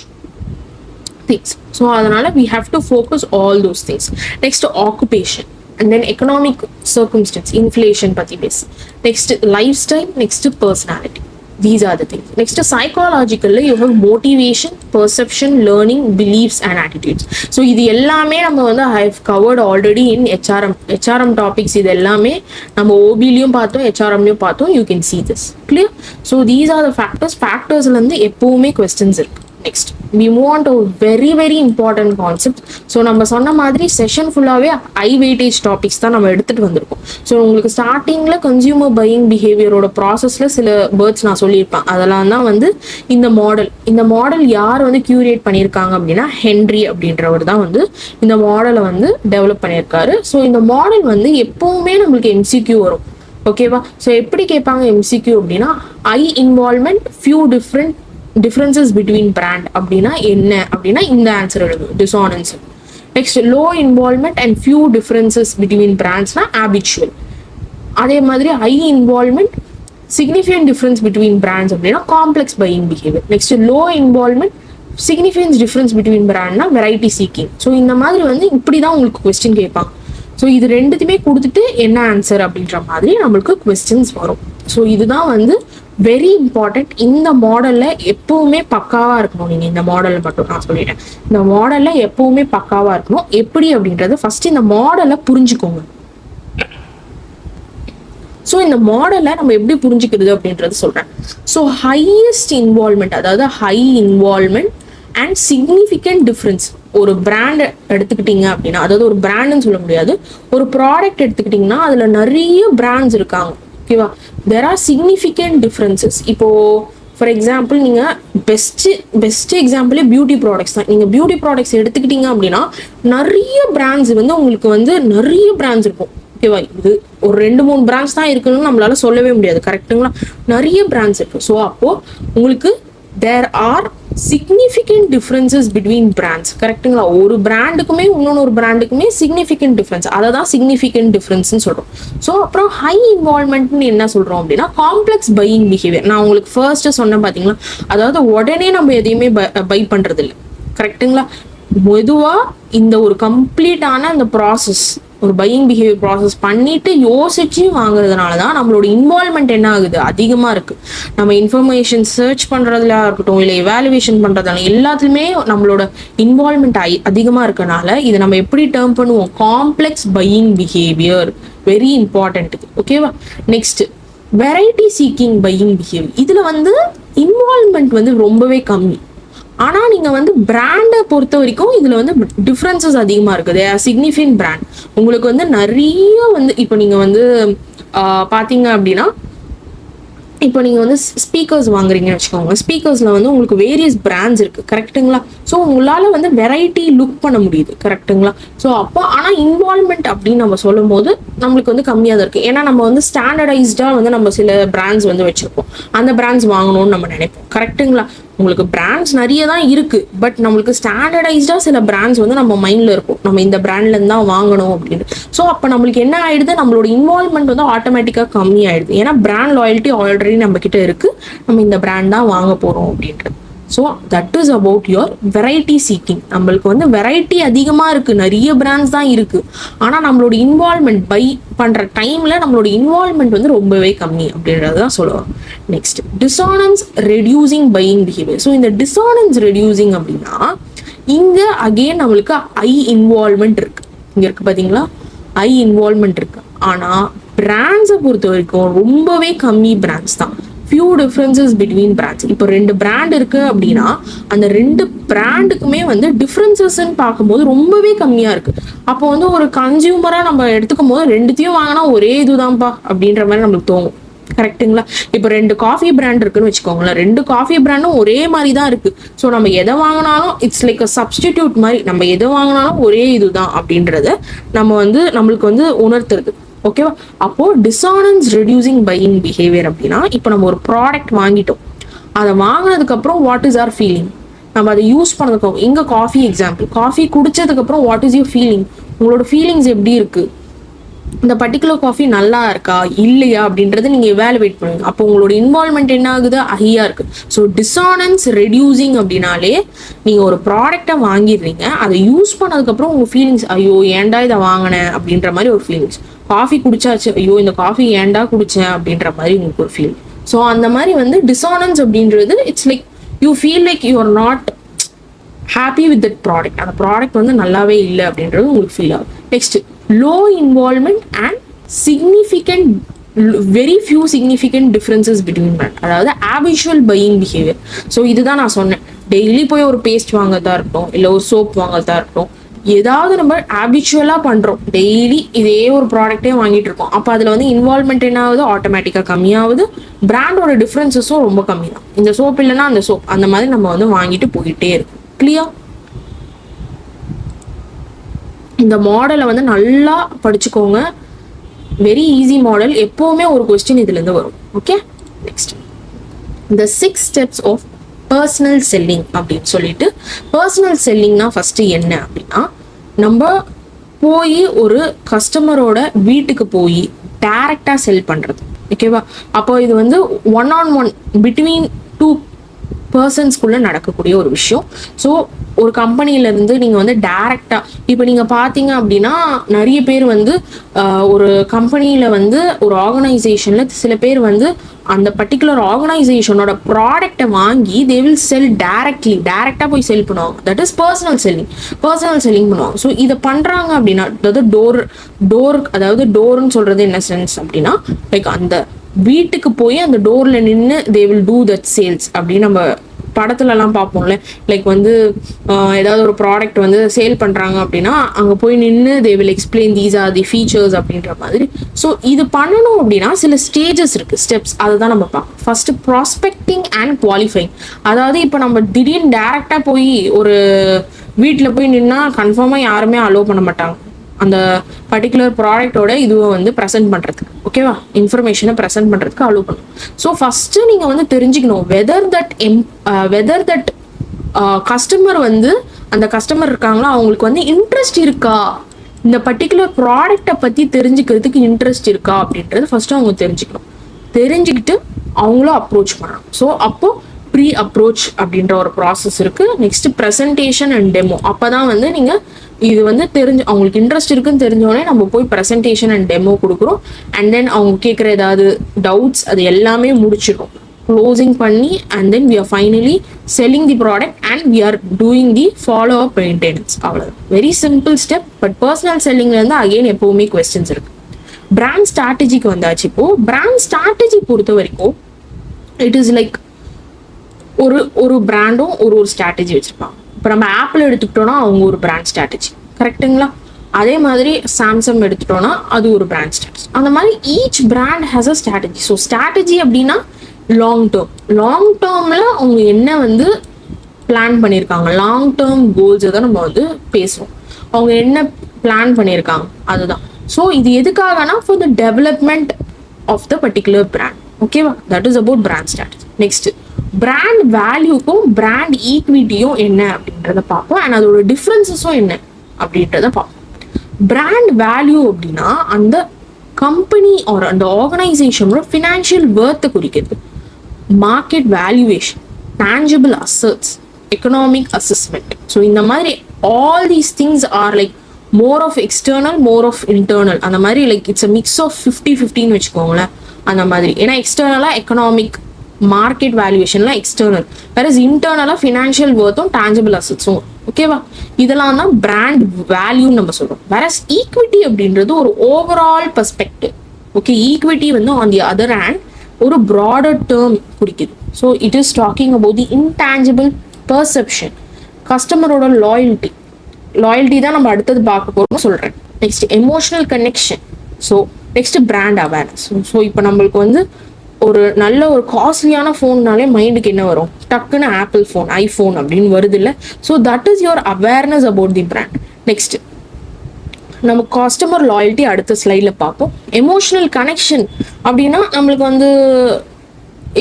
things. So adanal we have to focus all those things. Next occupation, and then economic circumstance, inflation pati base. Next lifestyle, next personality. These are the things. Next psychologically you have motivation, perception, learning, beliefs and attitudes. So idu ellame நம்ம வந்து I have covered already in HRM topics. இது எல்லாமே நம்ம OB லயும் பார்த்தோம், HRM லயும் பார்த்தோம். You can see this clear. So these are the factors ல இருந்து எப்பவுமே questions இருக்கு. Next we move on to very very important concept. So நம்ம சொன்ன மாதிரி செஷன் ஃபுல்லாகவே ஐ வெயிட்டேஜ் டாபிக்ஸ் தான் நம்ம எடுத்துகிட்டு வந்திருக்கோம். ஸோ உங்களுக்கு ஸ்டார்டிங்கில் கன்சியூமர் பையிங் பிஹேவியரோட ப்ராசஸில் சில வேர்ட்ஸ் நான் சொல்லியிருப்பேன். அதெல்லாம் தான் வந்து இந்த மாடல் யார் வந்து கியூரேட் பண்ணியிருக்காங்க அப்படின்னா ஹென்ரி அப்படின்றவர் தான் வந்து இந்த மாடலை வந்து டெவலப் பண்ணியிருக்காரு. ஸோ இந்த மாடல் வந்து எப்பவுமே நம்மளுக்கு MCQ வரும். ஓகேவா? ஸோ எப்படி கேட்பாங்க MCQ அப்படின்னா high involvement, few differences between brand அப்படின்னா என்ன அப்படின்னா இந்த ஆன்சர் எழுது, dissonance. Next low involvement and few differences between பிராண்ட்ஸ்னா habitual. அதே மாதிரி high involvement, significant difference between brands அப்படின்னா complex buying behaviour. Next low involvement, significant difference between brandனா வெரைட்டி சீக்கிங். ஸோ இந்த மாதிரி வந்து இப்படி தான் உங்களுக்கு கொஸ்டின் கேட்பாங்க. ஸோ இது ரெண்டுத்துமே கொடுத்துட்டு என்ன ஆன்சர் அப்படின்ற மாதிரி நம்மளுக்கு கொஸ்டின்ஸ் வரும். ஸோ இதுதான் வந்து வெரி இம்பார்ட்டன்ட். இந்த மாடல்ல எப்பவுமே பக்காவா இருக்கணும். நீங்க இந்த மாடல் மட்டும் நான் சொல்லிட்டேன், இந்த மாடல்ல எப்பவுமே பக்காவா இருக்கணும். எப்படி அப்படின்றது ஃபர்ஸ்ட் இந்த மாடலை புரிஞ்சுக்கோங்க. ஸோ இந்த மாடலை நம்ம எப்படி புரிஞ்சுக்கிறது அப்படின்றது சொல்றேன். ஸோ ஹையஸ்ட் இன்வால்மெண்ட், அதாவது high involvement and significant difference. ஒரு பிராண்ட் எடுத்துக்கிட்டீங்க அப்படின்னா, அதாவது ஒரு பிராண்ட்னு சொல்ல முடியாது, ஒரு ப்ராடக்ட் எடுத்துக்கிட்டீங்கன்னா அதுல நிறைய பிராண்ட்ஸ் இருக்காங்க. ஓகேவா? There are significant differences. இப்போ ஃபார் எக்ஸாம்பிள் நீங்க பெஸ்ட் எக்ஸாம்பிளே பியூட்டி ப்ராடக்ட்ஸ் தான். நீங்க பியூட்டி ப்ராடக்ட்ஸ் எடுத்துக்கிட்டீங்க அப்படின்னா நிறைய பிராண்ட்ஸ் வந்து உங்களுக்கு வந்து நிறைய பிராண்ட்ஸ் இருக்கும். ஓகேவா? இது ஒரு 2-3 பிராண்ட்ஸ் தான் இருக்குன்னு நம்மளால சொல்லவே முடியாது. கரெக்டுங்களா? நிறைய பிராண்ட்ஸ் இருக்கு. ஸோ அப்போ உங்களுக்கு there are significant differences between brands. கரெக்டுங்களா? ஒரு பிராண்டுக்குமே இன்னொரு பிராண்டுக்குமே சிக்னிஃபிகண்ட் டிஃபரன்ஸ், அதை தான் சிக்னிஃபிகண்ட் டிஃபரன்ஸ்னு சொல்றோம். ஸோ அப்புறம் ஹை இன்வால்மெண்ட்னு என்ன சொல்றோம் அப்படின்னா காம்ப்ளெக்ஸ் பையிங் பிஹேவியர். நான் உங்களுக்கு ஃபர்ஸ்ட் சொன்னேன் பாத்தீங்களா, அதாவது உடனே நம்ம எதையுமே பை பண்றது இல்லை. கரெக்டுங்களா? மெதுவா இந்த ஒரு கம்ப்ளீட்டான அந்த ப்ராசஸ், ஒரு பையிங் பிஹேவியர் ப்ராசஸ் பண்ணிட்டு யோசிச்சு வாங்குறதுனால தான் நம்மளோட இன்வால்மெண்ட் என்ன ஆகுது, அதிகமாக இருக்கு. நம்ம இன்ஃபர்மேஷன் சர்ச் பண்றதுல இருக்கட்டும், இல்லை எவாலுவேஷன் பண்றதுனால எல்லாத்துலயுமே நம்மளோட இன்வால்மெண்ட் அதிகமாக இருக்கனால இதை நம்ம எப்படி டேர்ம் பண்ணுவோம், complex buying behaviour. Very important. ஓகேவா? Next variety seeking buying behaviour. இதுல வந்து இன்வால்மெண்ட் வந்து ரொம்பவே கம்மி. ஆனா நீங்க வந்து பிராண்டை பொறுத்த வரைக்கும் இதுல வந்து டிஃபரன்சஸ் அதிகமா இருக்குது. சிக்னிஃபிகண்ட் பிராண்ட் உங்களுக்கு வந்து நிறைய வந்து இப்போ நீங்க வந்து பாத்தீங்க அப்படின்னா, இப்போ நீங்க வந்து ஸ்பீக்கர்ஸ் வாங்குறீங்கன்னு வச்சுக்கோங்க. ஸ்பீக்கர்ஸ்ல வந்து உங்களுக்கு வேரியஸ் பிராண்ட்ஸ் இருக்கு. கரெக்டுங்களா? ஸோ உங்களால வந்து வெரைட்டி லுக் பண்ண முடியுது. கரெக்டுங்களா? ஸோ அப்போ ஆனா இன்வால்மெண்ட் அப்படின்னு நம்ம சொல்லும் போது நம்மளுக்கு வந்து கம்மியாக தான் இருக்கு. ஏன்னா நம்ம வந்து ஸ்டாண்டர்டைஸ்டா வந்து நம்ம சில பிராண்ட்ஸ் வந்து வச்சிருப்போம், அந்த பிராண்ட்ஸ் வாங்கணும்னு நம்ம நினைப்போம். கரெக்டுங்களா? உங்களுக்கு பிராண்ட்ஸ் நிறைய தான் இருக்கு, பட் நம்மளுக்கு ஸ்டாண்டர்டைஸ்டா சில பிராண்ட்ஸ் வந்து நம்ம மைண்ட்ல இருக்கும், நம்ம இந்த பிராண்ட்ல இருந்து தான் வாங்கணும் அப்படின்னு. ஸோ அப்போ நம்மளுக்கு என்ன ஆயிடுது, நம்மளோட இன்வால்மெண்ட் வந்து ஆட்டோமேட்டிக்கா கம்மி ஆயிடுது. ஏன்னா பிராண்ட் லாயல்ட்டி ஆல்ரெடி நம்ம கிட்ட இருக்கு, நம்ம இந்த பிராண்ட் தான் வாங்க போறோம் அப்படின்றது. So that is about your variety seeking. நம்மளுக்கு வந்து வெரைட்டி அதிகமாக இருக்குது, நிறைய பிராண்ட்ஸ் தான் இருக்குது, ஆனால் நம்மளோட இன்வால்மெண்ட் பை பண்ணுற டைமில் நம்மளோட இன்வால்மெண்ட் வந்து ரொம்பவே கம்மி அப்படின்றது தான் சொல்லுவாங்க. Next dissonance reducing buying behaviour. So இந்த டிசானன்ஸ் ரெடியூசிங் அப்படின்னா இங்கே அகெயின் நம்மளுக்கு ஐ இன்வால்மெண்ட் இருக்குது. இங்கே இருக்குது பார்த்தீங்களா, ஐ இன்வால்மெண்ட் இருக்குது. ஆனால் பிராண்ட்ஸை பொறுத்த வரைக்கும் ரொம்பவே கம்மி பிராண்ட்ஸ் தான். Few differences between brands. இப்போ 2 பிராண்ட் இருக்கு அப்படின்னா அந்த 2 பிராண்டுக்குமே வந்து டிஃப்ரென்சஸ்ன்னு பார்க்கும்போது ரொம்பவே கம்மியாக இருக்கு. அப்போ வந்து ஒரு கன்சியூமராக நம்ம எடுத்துக்கும் போது 2த்தையும் வாங்கினா ஒரே இதுதான்ப்பா அப்படின்ற மாதிரி நம்மளுக்கு தோணும். கரெக்டுங்களா? இப்போ 2 காஃபி பிராண்ட் இருக்குன்னு வச்சுக்கோங்களேன், 2 காஃபி பிராண்டும் ஒரே மாதிரி தான் இருக்கு. ஸோ நம்ம எதை வாங்கினாலும் இட்ஸ் லைக் அ சப்ஸ்டிடியூட் மாதிரி, நம்ம எதை வாங்கினாலும் ஒரே இதுதான் அப்படின்றத நம்ம வந்து நம்மளுக்கு வந்து உணர்த்துறது. ஓகேவா? அப்போ டிசானன்ஸ் ரெடியூசிங் பையிங் பிஹேவியர் அப்படின்னா இப்போ நம்ம ஒரு ப்ராடக்ட் வாங்கிட்டோம், அதை வாங்கினதுக்கு அப்புறம் வாட் இஸ் ஆர் ஃபீலிங், நம்ம அதை யூஸ் பண்ணதுக்கு இங்க காஃபி எக்ஸாம்பிள், காஃபி குடிச்சதுக்கு அப்புறம் வாட் இஸ் யூர் ஃபீலிங், உங்களோட ஃபீலிங்ஸ் எப்படி இருக்கு, இந்த பர்டிகுலர் காஃபி நல்லா இருக்கா இல்லையா அப்படின்றத நீங்க எவாலுவேட் பண்ணுவீங்க. அப்போ உங்களோட இன்வால்மெண்ட் என்ன ஆகுது, ஹையா இருக்கு. ஸோ டிசானன்ஸ் ரெடியூசிங் அப்படின்னாலே நீங்க ஒரு ப்ராடக்டை வாங்கிடுறீங்க, அதை யூஸ் பண்ணதுக்கு அப்புறம் உங்க ஃபீலிங்ஸ், ஐயோ ஏன்டா இதை வாங்கினேன் அப்படின்ற மாதிரி ஒரு ஃபீலிங்ஸ். காஃபி குடிச்சாச்சு, ஐயோ இந்த காஃபி ஏன்டா குடிச்சேன் அப்படின்ற மாதிரி உங்களுக்கு ஒரு ஃபீல். ஸோ அந்த மாதிரி வந்து டிசானன்ஸ் அப்படின்றது it's like you feel like you are not happy with that product, அந்த ப்ராடக்ட் வந்து நல்லாவே இல்லை அப்படின்றது உங்களுக்கு ஃபீல் ஆகும். Next low involvement and significant very few significant differences between brand, அதாவது ஹேபிச்சுவல் பையிங் பிஹேவியர். ஸோ இதுதான் நான் சொன்னேன், டெய்லி போய் ஒரு பேஸ்ட் வாங்கறதா இருக்கட்டும், இல்லை ஒரு சோப் வாங்கறதா இருக்கட்டும், ஏதாவது நம்ம ஹேபிச்சுவலாக பண்ணுறோம், டெய்லி இதே ஒரு ப்ராடக்டே வாங்கிட்டு இருக்கோம். அப்போ அதில் வந்து இன்வால்மெண்ட் என்ன ஆகுது, ஆட்டோமேட்டிக்காக கம்மியாகுது, பிராண்டோட டிஃப்ரென்சஸும் ரொம்ப கம்மி தான். இந்த சோப் இல்லைன்னா அந்த சோப், அந்த மாதிரி நம்ம வந்து வாங்கிட்டு போயிட்டே இருக்கும். கிளியர்? இந்த மாடலை வந்து நல்லா படிச்சுக்கோங்க, வெரி ஈஸி மாடல், எப்போவுமே ஒரு கொஸ்டின் இதுலேருந்து வரும். Okay, next the 6 steps of personal selling அப்படின்னு சொல்லிட்டு, பர்சனல் செல்லிங்னா ஃபர்ஸ்ட் என்ன அப்படின்னா, நம்ம போய் ஒரு கஸ்டமரோட வீட்டுக்கு போய் டைரக்டா செல் பண்றது. ஓகேவா? அப்போ இது வந்து 1-on-1 பிட்வீன் 2 பர்சன்ஸ்குள்ள நடக்கக்கூடிய ஒரு விஷயம். ஸோ ஒரு கம்பெனில இருந்து நீங்க வந்து டைரக்டா, இப்போ நீங்க பாத்தீங்க அப்படின்னா நிறைய பேர் வந்து ஒரு கம்பெனியில வந்து ஒரு ஆர்கனைசேஷன்ல சில பேர் வந்து அந்த பர்டிகுலர் ஆர்கனைசேஷனோட ப்ராடக்டை வாங்கி தே வில் செல் டைரக்டா போய் செல் பண்ணுவாங்க. தட் இஸ் பர்சனல் செல்லிங் பண்ணுவாங்க. ஸோ இதை பண்றாங்க அப்படின்னா, அதாவது அதாவது டோர்னு சொல்றது என்ன சென்ஸ் அப்படின்னா, லைக் அந்த வீட்டுக்கு போய் அந்த டோர்ல நின்று they will do that sales அப்படின்னு நம்ம படத்துல எல்லாம் பார்ப்போம்ல. லைக் வந்து ஏதாவது ஒரு ப்ராடக்ட் வந்து சேல் பண்றாங்க அப்படின்னா அங்க போய் நின்று they will explain these are the features அப்படின்ற மாதிரி. ஸோ இது பண்ணணும் அப்படின்னா சில ஸ்டேஜஸ் இருக்கு, ஸ்டெப்ஸ், அதுதான் நம்ம பார்ப்போம். First prospecting and qualifying. அதாவது இப்போ நம்ம திடீர்னு டைரக்டா போய் ஒரு வீட்டில் போய் நின்னா கன்ஃபார்மா யாருமே அலோவ் பண்ண மாட்டாங்க அந்த பர்டிகுலர் ப்ராடக்டோட இதுவை வந்து ப்ரெசென்ட் பண்ணுறதுக்கு. ஓகேவா? இன்ஃபர்மேஷனை ப்ரெசென்ட் பண்ணுறதுக்கு அலோவ் பண்ணும். ஸோ ஃபஸ்ட்டு நீங்கள் வந்து தெரிஞ்சுக்கணும் வெதர் தட் கஸ்டமர் வந்து அந்த கஸ்டமர் இருக்காங்களோ அவங்களுக்கு வந்து இன்ட்ரெஸ்ட் இருக்கா, இந்த பர்டிகுலர் ப்ராடக்டை பற்றி தெரிஞ்சுக்கிறதுக்கு இன்ட்ரெஸ்ட் இருக்கா அப்படின்றது ஃபஸ்ட்டு அவங்க தெரிஞ்சுக்கணும். தெரிஞ்சுக்கிட்டு அவங்களும் அப்ரோச் பண்ணணும். ஸோ அப்போ ப்ரீ அப்ரோச் அப்படின்ற ஒரு ப்ராசஸ் இருக்கு. Next presentation and demo. அப்போதான் வந்து நீங்கள் இது வந்து அவங்களுக்கு இன்ட்ரெஸ்ட் இருக்குன்னு தெரிஞ்சோடனே நம்ம போய் ப்ரெசன்டேஷன் அண்ட் டெமோ கொடுக்குறோம். அண்ட் தென் அவங்க கேட்குற ஏதாவது டவுட்ஸ் அது எல்லாமே முடிச்சிடும், க்ளோசிங் பண்ணி, and then we are finally selling the product and we are doing the follow up maintenance. அவ்வளோ very simple step. But personal செல்லிங்ல இருந்து அகெயின் எப்பவுமே கொஸ்டின்ஸ் இருக்கு. பிராண்ட் ஸ்ட்ராட்டஜிக்கு வந்தாச்சு. இப்போ பிராண்ட் ஸ்ட்ராட்டஜி பொறுத்த வரைக்கும் இட் இஸ் லைக் ஒரு பிராண்டும் ஒரு ஸ்ட்ராட்டஜி வச்சிருப்பாங்க. இப்போ நம்ம ஆப்பிள் எடுத்துக்கிட்டோம்னா அவங்க ஒரு பிராண்ட் ஸ்ட்ராட்டஜி, கரெக்டுங்களா? அதே மாதிரி சாம்சங் எடுத்துட்டோம்னா அது ஒரு பிராண்ட் ஸ்ட்ராட்டஜி. அந்த மாதிரி each brand has a strategy. So strategy அப்படின்னா லாங் டேர்ம்ல அவங்க என்ன வந்து பிளான் பண்ணியிருக்காங்க, லாங் டேர்ம் கோல்ஸை தான் நம்ம வந்து பேசுவோம். அவங்க என்ன பிளான் பண்ணியிருக்காங்க அதுதான். ஸோ இது எதுக்காகனா for the development of the particular brand. ஓகேவா? That is about brand strategy. Next brand வேல்யூக்கும் பிராண்ட் ஈக்விட்டியும் என்ன அப்படின்றத பார்ப்போம். அண்ட் அதோட டிஃப்ரென்சஸும் என்ன அப்படின்றத பார்ப்போம். பிராண்ட் வேல்யூ அப்படின்னா அந்த கம்பெனி ஆர் அந்த ஆர்கனைசேஷனோட ஃபினான்ஷியல் வர்த்தை குறிக்கிறது. Market valuation, tangible assets, economic assessment. So இந்த மாதிரி all these things are like more of external, more of internal. அந்த மாதிரி like it's a mix of 50-50 வச்சுக்கோங்களேன். அந்த மாதிரி ஏன்னா எக்ஸ்டர்னலா எக்கனாமிக் மார்க்கெட் வேல்யூவேஷன்லாம் எக்ஸ்டர்னல், வேற இன்டர்னலா ஃபினான்ஷியல் ஒர்த்தும் டான்ஜிபிள் அசட்ஸும். ஓகேவா, இதெல்லாம் தான் பிராண்ட் வேல்யூன்னு நம்ம சொல்றோம். வேற ஈக்விட்டி அப்படின்றது ஒரு ஓவரால் பெர்ஸ்பெக்டிவ். ஓகே, ஈக்விட்டி வந்து ஆன் தி அதர் ஹேண்ட் ஒரு ப்ராடர் டேர்ம் குறிக்குது. So it is talking about the intangible perception, கஸ்டமரோட லாயல்ட்டி தான் நம்ம அடுத்தது பார்க்க போறோம்னு சொல்றேன். Next emotional connection. So next brand awareness. So இப்போ நம்மளுக்கு வந்து ஒரு நல்ல ஒரு காஸ்ட்லியான ஃபோன்னாலே மைண்டுக்கு என்ன வரும், டக்குன்னு ஆப்பிள் ஃபோன், ஐஃபோன் அப்படின்னு வருது இல்லை. So that is your awareness about the brand. Next நம்ம கஸ்டமர் லாயல்ட்டி அடுத்த ஸ்லைடில் பார்ப்போம். எமோஷனல் கனெக்ஷன் அப்படின்னா நம்மளுக்கு வந்து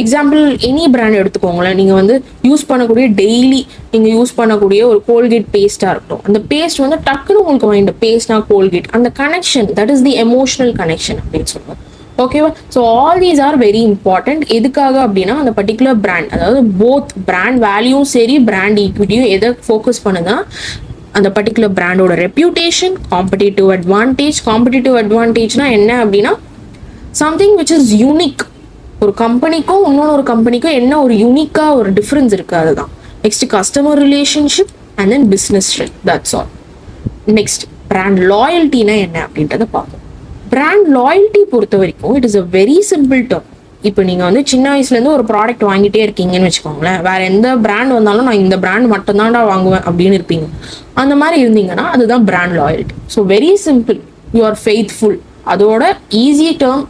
எக்ஸாம்பிள் எனி பிராண்ட் எடுத்துக்கோங்களேன். நீங்கள் வந்து யூஸ் பண்ணக்கூடிய டெய்லி நீங்கள் யூஸ் பண்ணக்கூடிய ஒரு கோல்கேட் பேஸ்ட்டாக இருக்கட்டும், அந்த பேஸ்ட் வந்து டக்குன்னு உங்களுக்கு மைண்ட் பேஸ்ட்னா கோல்கேட், அந்த connection that is the emotional connection அப்படின்னு சொல்லுவோம். ஓகேவா, so all these are very important. எதுக்காக அப்படின்னா அந்த பர்டிகுலர் பிராண்ட், அதாவது போத் பிராண்ட் வேல்யூவும் சரி பிராண்ட் ஈக்விட்டியும் எதை ஃபோக்கஸ் பண்ணுன்னா அந்த பர்டிகுலர் பிராண்டோட ரெப்யூட்டேஷன், காம்படிட்டிவ் அட்வான்டேஜ். காம்படிட்டிவ் அட்வான்டேஜ்னா என்ன அப்படின்னா சம்திங் விச் இஸ் யூனிக். ஒரு கம்பெனிக்கும் இன்னொரு கம்பெனிக்கும் என்ன ஒரு யூனிக்காக ஒரு டிஃப்ரென்ஸ் இருக்குது, அதுதான். Next customer relationship and then business strength, that's all. Next brand லாயல்ட்டினா என்ன அப்படின்றத பார்ப்போம். பிராண்ட் லாயல்ட்டி பொறுத்த வரைக்கும் it is a very simple term. இப்போ நீங்கள் வந்து சின்ன வயசுலேருந்து ஒரு ப்ராடக்ட் வாங்கிட்டே இருக்கீங்கன்னு வச்சுக்கோங்களேன், வேற எந்த பிராண்ட் வந்தாலும் நான் இந்த பிராண்ட் மட்டும்தான்டா வாங்குவேன் அப்படின்னு இருப்பீங்க. அந்த மாதிரி இருந்தீங்கன்னா அதுதான் brand loyalty. So very simple, you are faithful. அதோட ஈஸி டேர்ம்,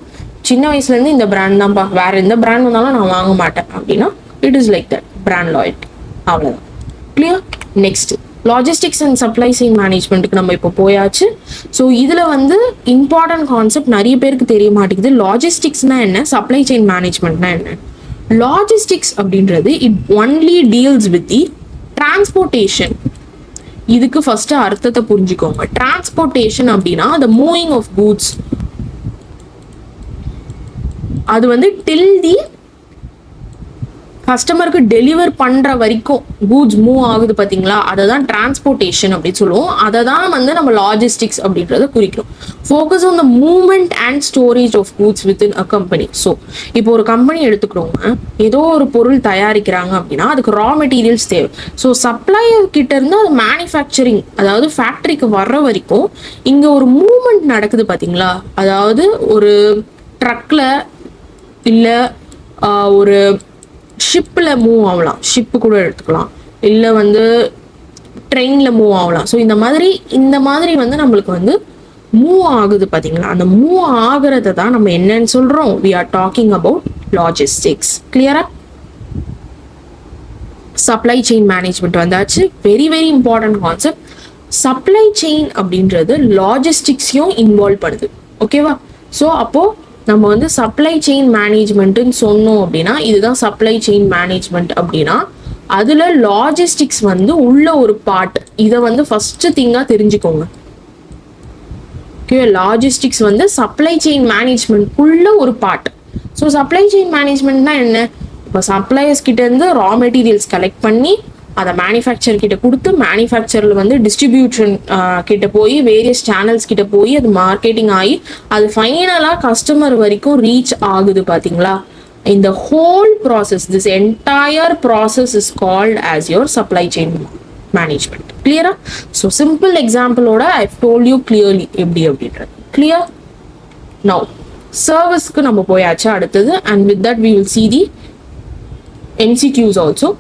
சின்ன வயசுலேருந்து இந்த பிராண்ட் தான்ப்பா, வேற எந்த பிராண்ட் வந்தாலும் நான் வாங்க மாட்டேன் அப்படின்னா it is like that, brand loyalty. அவ்வளோதான். Clear? Next logistics and supply chain மேனேஜ்மெண்ட்டுக்கு நம்ம இப்போ போயாச்சு. ஸோ இதில் வந்து இம்பார்ட்டன்ட் கான்செப்ட் நிறைய பேருக்கு தெரிய மாட்டேங்குது. லாஜிஸ்டிக்ஸ்னா என்ன, சப்ளை செயின் மேனேஜ்மெண்ட்னா என்ன? லாஜிஸ்டிக்ஸ் அப்படின்றது it only deals with the transportation. இதுக்கு ஃபர்ஸ்ட் அர்த்தத்தை புரிஞ்சுக்கோங்க. டிரான்ஸ்போர்ட்டேஷன் அப்படின்னா த மூவிங் ஆஃப் கூட்ஸ், அது வந்து டில் தி கஸ்டமருக்கு டெலிவர் பண்ற வரைக்கும் கூட்ஸ் மூவ் ஆகுது பாத்தீங்களா, அதை தான் டிரான்ஸ்போர்ட்டேஷன் அப்படின்னு சொல்லுவோம். அதை தான் வந்து நம்ம லாஜிஸ்டிக்ஸ் அப்படின்றத குறிக்கிறோம். Focus on the movement and storage of goods within a company. So இப்போ ஒரு கம்பெனி எடுத்துக்கிறோங்க, ஏதோ ஒரு பொருள் தயாரிக்கிறாங்க அப்படின்னா அதுக்கு ரா மெட்டீரியல்ஸ் தேவை. ஸோ சப்ளையர் கிட்ட இருந்து அது மேனுஃபேக்சரிங், அதாவது ஃபேக்டரிக்கு வர்ற வரைக்கும் இங்க ஒரு மூவ்மெண்ட் நடக்குது பாத்தீங்களா. அதாவது ஒரு ட்ரக்ல இல்ல ஒரு ஷிப்பில் மூவ் ஆகலாம், ஷிப்பு கூட எடுத்துக்கலாம், இல்லை வந்து ட்ரெயினில் மூவ் ஆகலாம். ஸோ இந்த மாதிரி வந்து நம்மளுக்கு வந்து மூவ் ஆகுது பார்த்தீங்களா, அந்த மூவ் ஆகுறத தான் நம்ம என்னன்னு சொல்கிறோம், we are talking about logistics. கிளியரா? சப்ளை செயின் மேனேஜ்மெண்ட் வந்தாச்சு. Very very important concept. Supply chain அப்படின்றது லாஜிஸ்டிக்ஸையும் இன்வால்வ் பண்ணுது. ஓகேவா? ஸோ அப்போது நம்ம வந்து சப்ளை செயின் மேனேஜ்மெண்ட்டுன்னு சொன்னோம் அப்படின்னா இதுதான் சப்ளை செயின் மேனேஜ்மெண்ட் அப்படின்னா அதில் லாஜிஸ்டிக்ஸ் வந்து உள்ள ஒரு பார்ட். இதை வந்து ஃபர்ஸ்ட் திங்காக தெரிஞ்சுக்கோங்க. ஓகே, லாஜிஸ்டிக்ஸ் வந்து சப்ளை செயின் மேனேஜ்மெண்ட் உள்ள ஒரு பார்ட். ஸோ சப்ளை செயின் மேனேஜ்மெண்ட்னா என்ன, இப்போ சப்ளையர்ஸ் கிட்ட இருந்து ரா மெட்டீரியல்ஸ் கலெக்ட் பண்ணி அதை மேனுஃபேக்சர் கிட்ட கொடுத்து மேனுஃபேக்சரில் வந்து டிஸ்ட்ரிபியூஷன் கிட்ட போய் வேரியஸ் சேனல்ஸ் கிட்ட போய் அது மார்க்கெட்டிங் ஆகி அது ஃபைனலாக கஸ்டமர் வரைக்கும் ரீச் ஆகுது பார்த்தீங்களா. இந்த whole process, this entire process is called as your supply chain management. கிளியரா? ஸோ சிம்பிள் எக்ஸாம்பிளோட ஐ டோல்ட் யூ கிளியர்லி எப்படி அப்படின்றது. கிளியர்? நவ் சர்வீஸ்க்கு நம்ம போயாச்சு அடுத்தது. And with that we will see the MCQs also.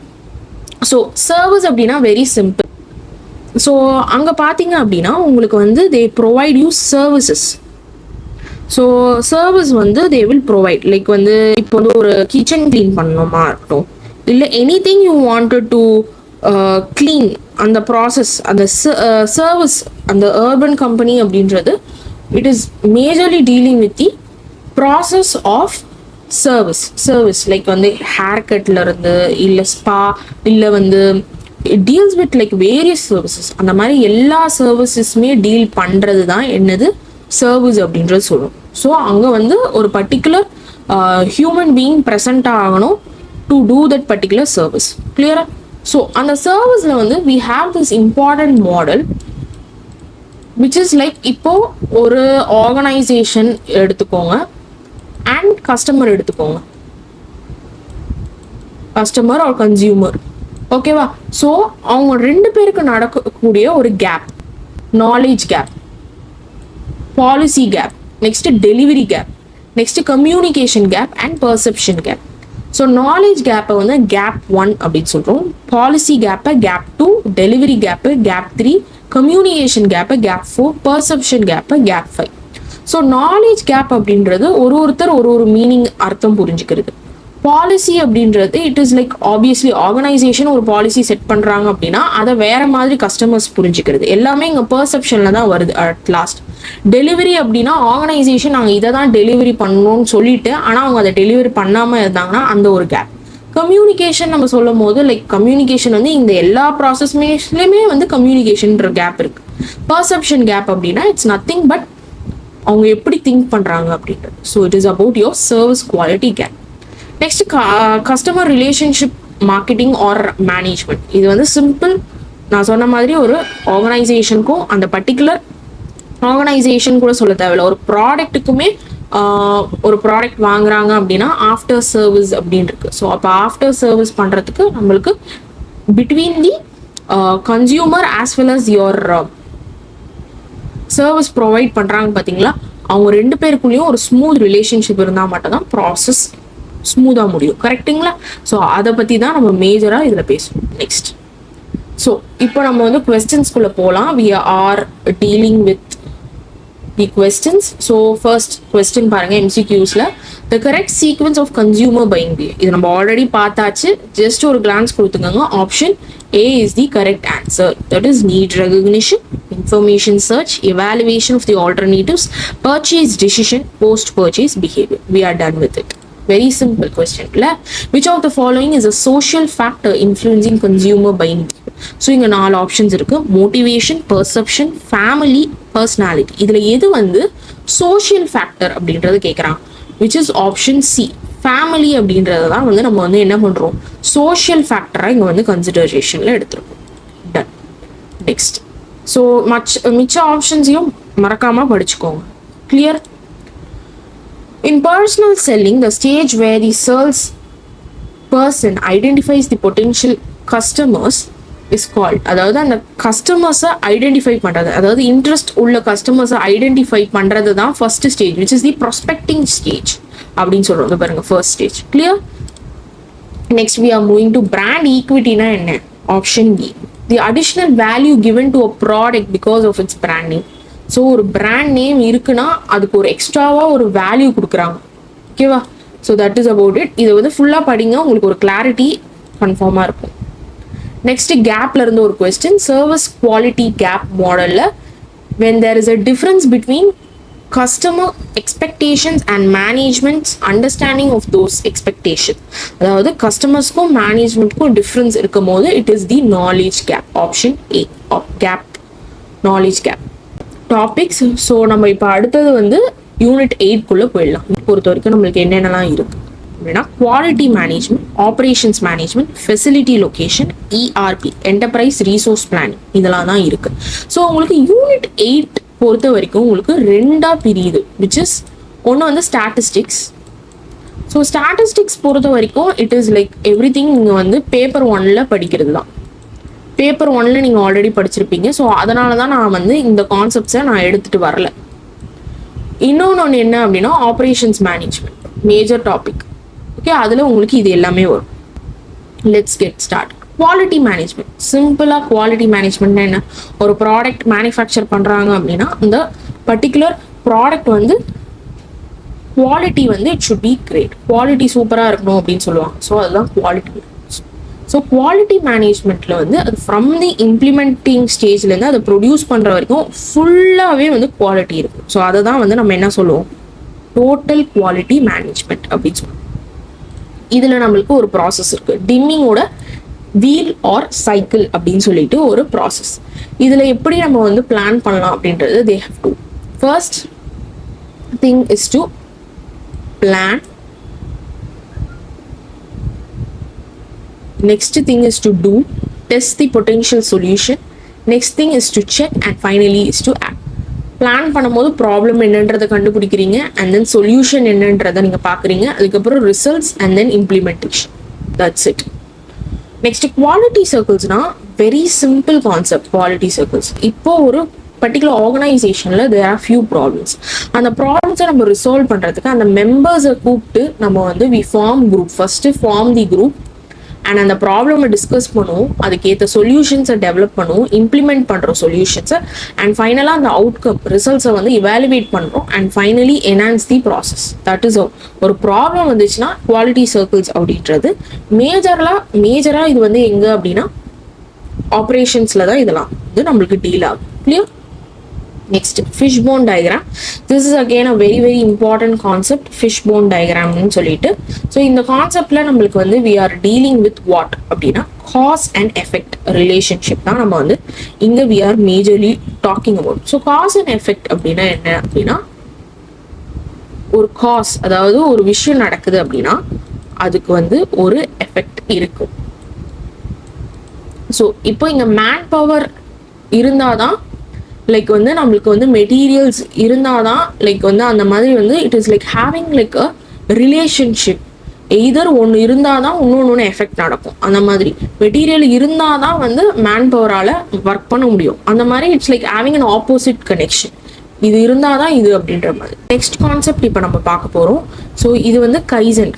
So service அப்படின்னா very simple. So அங்கே பார்த்தீங்க அப்படின்னா உங்களுக்கு வந்து they provide you services. So service வந்து தே வில் ப்ரொவைட் லைக் வந்து இப்போ வந்து ஒரு கிச்சன் க்ளீன் பண்ணணுமா இருக்கட்டும், இல்லை anything you wanted to clean, அந்த ப்ராசஸ், அந்த சர்வீஸ், அந்த அர்பன் கம்பெனி அப்படின்றது it is majorly dealing with the process of service like வந்து ஹேர் கட்ல இருந்து இல்லை ஸ்பா இல்லை வந்து deals with like various services. அந்த மாதிரி எல்லா சர்வீசஸுமே டீல் பண்ணுறது தான் என்னது சர்வீஸ் அப்படின்றது சொல்லுவோம். ஸோ அங்கே வந்து ஒரு பர்டிகுலர் ஹியூமன் பீயிங் ப்ரெசண்ட் ஆகணும். to do that particular service. Clear? So on the service we have this important model which is like இப்போ ஒரு ஆர்கனைசேஷன் எடுத்துக்கோங்க and customer எடுத்துக்கோங்க, கஸ்டமர் ஆர் கன்சியூமர். ஓகேவா? ஸோ அவங்க ரெண்டு பேருக்கு நடக்கக்கூடிய ஒரு gap, knowledge gap, policy gap, next delivery gap, next communication gap and perception gap. So knowledge கேப்பை கேப் 1 அப்படின்னு சொல்கிறோம், பாலிசி கேப்பை கேப் 2, டெலிவரி கேப்பை கேப் 3, கம்யூனிகேஷன் கேப்பை கேப் 4, பர்செப்ஷன் கேப்பை கேப் 5. ஸோ நாலேஜ் கேப் அப்படின்றது ஒருத்தர் ஒரு மீனிங் அர்த்தம் புரிஞ்சுக்கிறது. பாலிசி அப்படின்றது it is like obviously organisation ஒரு பாலிசி செட் பண்றாங்க அப்படின்னா அதை வேற மாதிரி கஸ்டமர்ஸ் புரிஞ்சுக்கிறது. எல்லாமே இங்க பெர்செப்ஷன்ல தான் வருது அட் லாஸ்ட். டெலிவரி அப்படின்னா ஆர்கனைசேஷன் நாங்கள் இதை தான் டெலிவரி பண்ணணும்னு சொல்லிட்டு ஆனால் அவங்க அதை டெலிவரி பண்ணாம இருந்தாங்கன்னா அந்த ஒரு கேப். கம்யூனிகேஷன் நம்ம சொல்லும் போது லைக் கம்யூனிகேஷன் இந்த எல்லா ப்ராசஸ்லேயுமே கம்யூனிகேஷன்ற கேப் இருக்கு. பர்செப்ஷன் கேப் அப்படின்னா இட்ஸ் நத்திங் பட் அவங்க எப்படி திங்க் பண்றாங்க அப்படின்றது. So it is about your service quality gap. Next customer relationship marketing or management. இது சிம்பிள், நான் சொன்ன மாதிரி ஒரு ஆர்கனைசேஷனுக்கும் அந்த பர்டிகுலர் ஆர்கனைசேஷன் கூட சொல்ல தேவையில்ல, ஒரு ப்ராடக்ட்டுக்குமே ஒரு ப்ராடக்ட் வாங்குறாங்க அப்படின்னா ஆஃப்டர் சர்வீஸ் அப்படின்னு இருக்கு. ஸோ அப்போ ஆஃப்டர் சர்வீஸ் பண்ணுறதுக்கு நம்மளுக்கு between the consumer as well as your service provide பண்ணுறாங்க பார்த்தீங்களா, அவங்க ரெண்டு பேருக்குள்ளேயும் ஒரு ஸ்மூத் ரிலேஷன்ஷிப் இருந்தால் மட்டும் தான் ப்ராசஸ் ஸ்மூத்தாக முடியும். கரெக்டுங்களா? ஸோ அதை பற்றி தான் நம்ம மேஜராக இதில் பேசுவோம். நெக்ஸ்ட், ஸோ இப்போ நம்ம கொஸ்டின்ஸ்குள்ளே போகலாம். We are dealing with the questions. So first question பாருங்க, MCQஸ்ல the correct sequence of consumer buying behaviour. இது நம்ம ஆல்ரெடி பார்த்தாச்சு, ஜஸ்ட் ஒரு கிளான்ஸ் கொடுத்துக்கோங்க. Option A is the correct answer. That is need recognition, information search, evaluation of the alternatives, purchase decision, post-purchase behavior. We are done with it. Very simple question. Which of the following is a social factor influencing consumer buying behavior? So இங்க 4 options இருக்கு. Motivation, perception, family, personality. இதுல எது social factor அப்படின்றது கேட்குறாங்க. Which is option C. Family அப்படின்றத தான் நம்ம என்ன பண்றோம், சோஷியல் ஃபேக்டரா இங்க கன்சிடரேஷன்ல எடுத்துருக்கோம். டன். நெக்ஸ்ட், ஸோ மிச்ச ஆப்ஷன்ஸையும் மறக்காம படிச்சுக்கோங்க. Clear? In personal selling, the stage where the sales person identifies the potential customers is called, அதாவது அந்த கஸ்டமர்ஸை ஐடென்டிஃபை பண்றது, அதாவது இன்ட்ரெஸ்ட் உள்ள கஸ்டமர்ஸை ஐடென்டிஃபை பண்றது தான் first stage, which is the prospecting stage அப்படின்னு சொல்றோம். பாருங்க, first stage. Clear? Next, we are moving to brand equity-னா என்ன? Option B. The additional value given to a product because of its brand name. So ஒரு brand name இருக்குன்னா அதுக்கு ஒரு எக்ஸ்ட்ராவாக ஒரு வேல்யூ கொடுக்குறாங்க. ஓகேவா? So that is about it. இதை ஃபுல்லாக படிங்க, உங்களுக்கு ஒரு கிளாரிட்டி கன்ஃபார்மாக இருக்கும். நெக்ஸ்ட், கேப்ல இருந்து ஒரு கொஸ்டின். சர்வீஸ் குவாலிட்டி கேப் மாடலில் when there is a difference between customer expectations and management's understanding of those expectations, அதாவது கஸ்டமர்ஸ்க்கும் மேனேஜ்மெண்ட்க்கும் டிஃப்ரென்ஸ் இருக்கும் போது it is the knowledge gap. Option A, gap, knowledge gap. Topics. So நம்ம இப்போ அடுத்தது unit 8 போயிடலாம். பொறுத்த வரைக்கும் நம்மளுக்கு என்னென்னலாம் இருக்கு அப்படின்னா quality management, operations management, facility location, ERP, enterprise resource planning, இதெல்லாம் தான் இருக்கு. ஸோ உங்களுக்கு யூனிட் 8 பொறுத்த வரைக்கும் உங்களுக்கு 2ஆ பிரியுது, விச் இஸ் ஒன்று ஸ்டாட்டிஸ்டிக்ஸ். ஸோ ஸ்டாட்டிஸ்டிக்ஸ் பொறுத்த வரைக்கும் it is like every thing நீங்கள் பேப்பர் 1ல் படிக்கிறது தான். பேப்பர் 1ல் நீங்கள் ஆல்ரெடி படிச்சிருப்பீங்க. ஸோ அதனால தான் நான் இந்த கான்செப்ட்ஸை நான் எடுத்துகிட்டு வரல. இன்னொன்று என்ன அப்படின்னா operations management, major topic. Okay, அதில் உங்களுக்கு இது எல்லாமே வரும். Let's get start. Quality management. சிம்பிளாக குவாலிட்டி மேனேஜ்மெண்ட்னா என்ன? ஒரு ப்ராடக்ட் மேனுஃபேக்சர் பண்ணுறாங்க அப்படின்னா அந்த particular product quality it should be great, quality சூப்பராக இருக்கணும் அப்படின்னு சொல்லுவாங்க. ஸோ அதுதான் குவாலிட்டி. ஸோ குவாலிட்டி மேனேஜ்மெண்ட்ல அது ஃப்ரம் தி இம்ப்ளிமெண்டிங் ஸ்டேஜ்லேருந்து அதை ப்ரொடியூஸ் பண்ணுற வரைக்கும் ஃபுல்லாகவே குவாலிட்டி இருக்கும். ஸோ அதை தான் நம்ம என்ன சொல்லுவோம், டோட்டல் குவாலிட்டி மேனேஜ்மெண்ட் அப்படின்னு சொல்லுவோம். இதில் நம்மளுக்கு ஒரு ப்ராசஸ் இருக்கு, டிம்மிங்கோட வீல் ஆர் சைக்கிள் அப்படின்னு சொல்லிட்டு ஒரு ப்ராசஸ். இதில் எப்படி நம்ம பிளான் பண்ணலாம் அப்படின்றது they have to. First thing is to plan next thing is to do, test the potential solution, next thing is to check, and finally is to act. Plan பண்ணும்போது problem என்னன்றதை கண்டுபிடிக்கிறீங்க, and then solution என்னன்றதை நீங்கள் பார்க்குறீங்க, அதுக்கப்புறம் results and then implementation. That's it. Next quality சர்க்கிள்ஸ்னா very simple concept. Quality circles இப்போ ஒரு பர்டிகுலர் ஆர்கனைசேஷனில் தேர் ஆர் ஃபியூ ப்ராப்ளம்ஸ். அந்த ப்ராப்ளம்ஸை நம்ம ரிசால்வ் பண்ணுறதுக்கு அந்த மெம்பர்ஸை கூப்பிட்டு நம்ம வந்து we form group. First form the group and அந்த ப்ராப்ளமை டிஸ்கஸ் பண்ணுவோம், அதுக்கேற்ற சொல்யூஷன்ஸை டெவலப் பண்ணுவோம், இம்ப்ளிமெண்ட் பண்ணுறோம் சொல்யூஷன்ஸை, அண்ட் ஃபைனலாக அந்த அவுட்கம் ரிசல்ட்ஸை வந்து இவாலுவேட் பண்ணுறோம், and finally enhance the process. That is ஒரு ப்ராப்ளம் வந்துச்சுன்னா குவாலிட்டி சர்க்கிள்ஸ் அப்படின்றது மேஜராக இது வந்து எங்கே அப்படின்னா ஆப்ரேஷன்ஸில் தான் இதெல்லாம் வந்து நம்மளுக்கு டீல் ஆகும். Clear? Next, fishbone diagram. This is again a very very important concept, fishbone diagram னு சொல்லிட்டு. So இந்த கான்செப்ட்ல நம்மளுக்கு வந்து we are dealing with what அப்படின்னா cause and effect relationship தான் நம்ம வந்து இங்க we are majorly talking about. So cause and effect அப்படின்னா என்ன அப்படின்னா ஒரு cause, அதாவது ஒரு விஷயம் நடக்குது அப்படின்னா அதுக்கு வந்து ஒரு எஃபெக்ட் இருக்கும். ஸோ இப்போ இங்க மேன் பவர் இருந்தாதான் லைக் வந்து நம்மளுக்கு வந்து மெட்டீரியல்ஸ் இருந்தாதான் லைக் வந்து அந்த மாதிரி வந்து it is like having like a relationship. Either ஒன்று இருந்தாதான் இன்னொன்று எஃபெக்ட் நடக்கும். அந்த மாதிரி மெட்டீரியல் இருந்தாதான் வந்து மேன் பவரால் ஒர்க் பண்ண முடியும். அந்த மாதிரி it's like having an opposite connection. இது இருந்தாதான் இது அப்படின்ற மாதிரி. நெக்ஸ்ட் கான்செப்ட் இப்போ நம்ம பார்க்க போகிறோம். ஸோ இது வந்து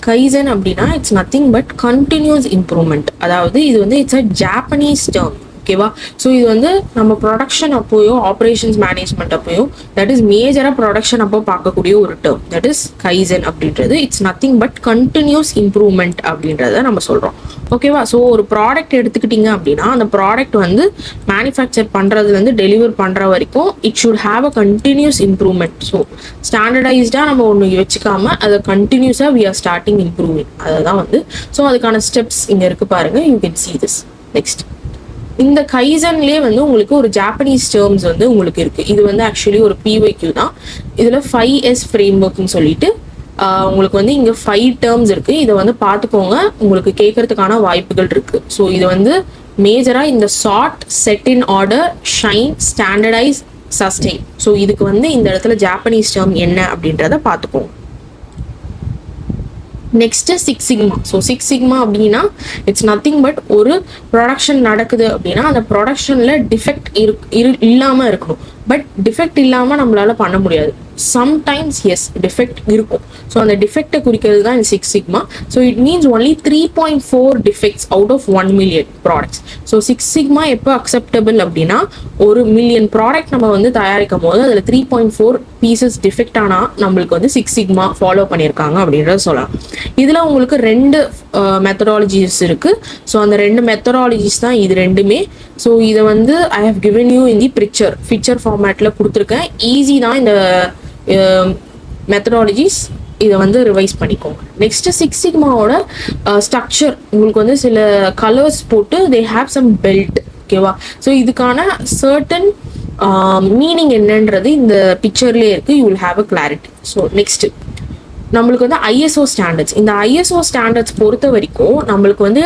கைசன் அப்படின்னா it's nothing but continuous improvement. அதாவது இது வந்து இட்ஸ் அ ஜாப்பனீஸ் டேர்ம். ஓகேவா? ஸோ இது வந்து நம்ம ப்ரொடக்ஷன் அப்போயோ ஆப்ரேஷன்ஸ் மேனேஜ்மெண்ட் அப்போயோ தட் இஸ் மேஜராக ப்ரொடக்ஷன் அப்போ பார்க்கக்கூடிய ஒரு டேர்ம். தட் இஸ் கைசன் அப்படின்றது. It's nothing but continuous improvement அப்படின்றத நம்ம சொல்கிறோம். ஓகேவா? ஸோ ஒரு ப்ராடக்ட் எடுத்துக்கிட்டிங்க அப்படின்னா அந்த ப்ராடக்ட் வந்து மேனுஃபேக்சர் பண்ணுறதுலேருந்து டெலிவர் பண்ணுற வரைக்கும் it should have a continuous improvement. So ஸ்டாண்டர்டைஸ்டாக நம்ம ஒன்று வச்சுக்காம அதை கண்டினியூஸாக வி ஆர் ஸ்டார்டிங் இம்ப்ரூவிங். அதை தான் வந்து ஸோ அதுக்கான ஸ்டெப்ஸ் இங்கே இருக்குது பாருங்கள். You can see this. Next, இந்த கைசன்லேயே வந்து உங்களுக்கு ஒரு ஜாப்பனீஸ் டேர்ம்ஸ் வந்து உங்களுக்கு இருக்கு. இது வந்து ஆக்சுவலி ஒரு PYQ தான். இதில் 5S ஃப்ரேம் ஒர்க்னு சொல்லிட்டு உங்களுக்கு வந்து இங்கே 5 டேர்ம்ஸ் இருக்கு. இதை வந்து பார்த்துக்கோங்க, உங்களுக்கு கேட்கறதுக்கான வாய்ப்புகள் இருக்கு. ஸோ இது வந்து மேஜராக இந்த sort, set in order, shine, standardise, sustain. So இதுக்கு வந்து இந்த இடத்துல ஜாப்பனீஸ் டேர்ம் என்ன அப்படின்றத பார்த்துக்கோங்க. Next 6 sigma. ஸோ 6 சிக்மா அப்படின்னா இட்ஸ் நத்திங் பட் ஒரு ப்ரொடக்ஷன் நடக்குது அப்படின்னா அந்த ப்ரொடக்ஷன்ல டிஃபெக்ட் இல்லாமல் இருக்கணும். பட் டிஃபெக்ட் இல்லாமல் நம்மளால பண்ண முடியாது. சம்டைம்ஸ் எஸ் டிஃபெக்ட் இருக்கும். ஸோ அந்த டிஃபெக்டை குறிக்கிறது தான் இந்த 6 sigma. So it means only 3.4 defects out of 1 million products. So 6 sigma எப்போ அக்செப்டபிள் அப்படின்னா ஒரு மில்லியன் ப்ராடக்ட் நம்ம வந்து தயாரிக்கும் போது அதில் 3.4 பீசஸ் டிஃபெக்ட் ஆனால் நம்மளுக்கு வந்து 6 சிக்மா ஃபாலோ பண்ணியிருக்காங்க அப்படின்றத சொல்லலாம். இதில் உங்களுக்கு 2 மெத்தடாலஜிஸ் இருக்கு. ஸோ அந்த 2 மெத்தடாலஜிஸ் தான் இது ரெண்டுமே. ஸோ இதை வந்து I have given you in the picture ஃபார்மேட்டில் கொடுத்துருக்கேன். ஈஸி தான் இந்த மெத்தடாலஜிஸ். இதை வந்து ரிவைஸ் பண்ணிக்கோங்க. நெக்ஸ்ட் 6 சிக்மாவோட ஸ்ட்ரக்சர் உங்களுக்கு வந்து சில கலர்ஸ் போட்டு தே ஹேவ் சம் பெல்ட். ஓகேவா? ஸோ இதுக்கான சர்டன் மீனிங் என்னன்றது இந்த பிக்சர்லேயே இருக்கு. You will have a clarity. So next நம்மளுக்கு வந்து ISO ஸ்டாண்டர்ட்ஸ். இந்த ISO ஸ்டாண்டர்ட்ஸ் பொறுத்த வரைக்கும் நம்மளுக்கு வந்து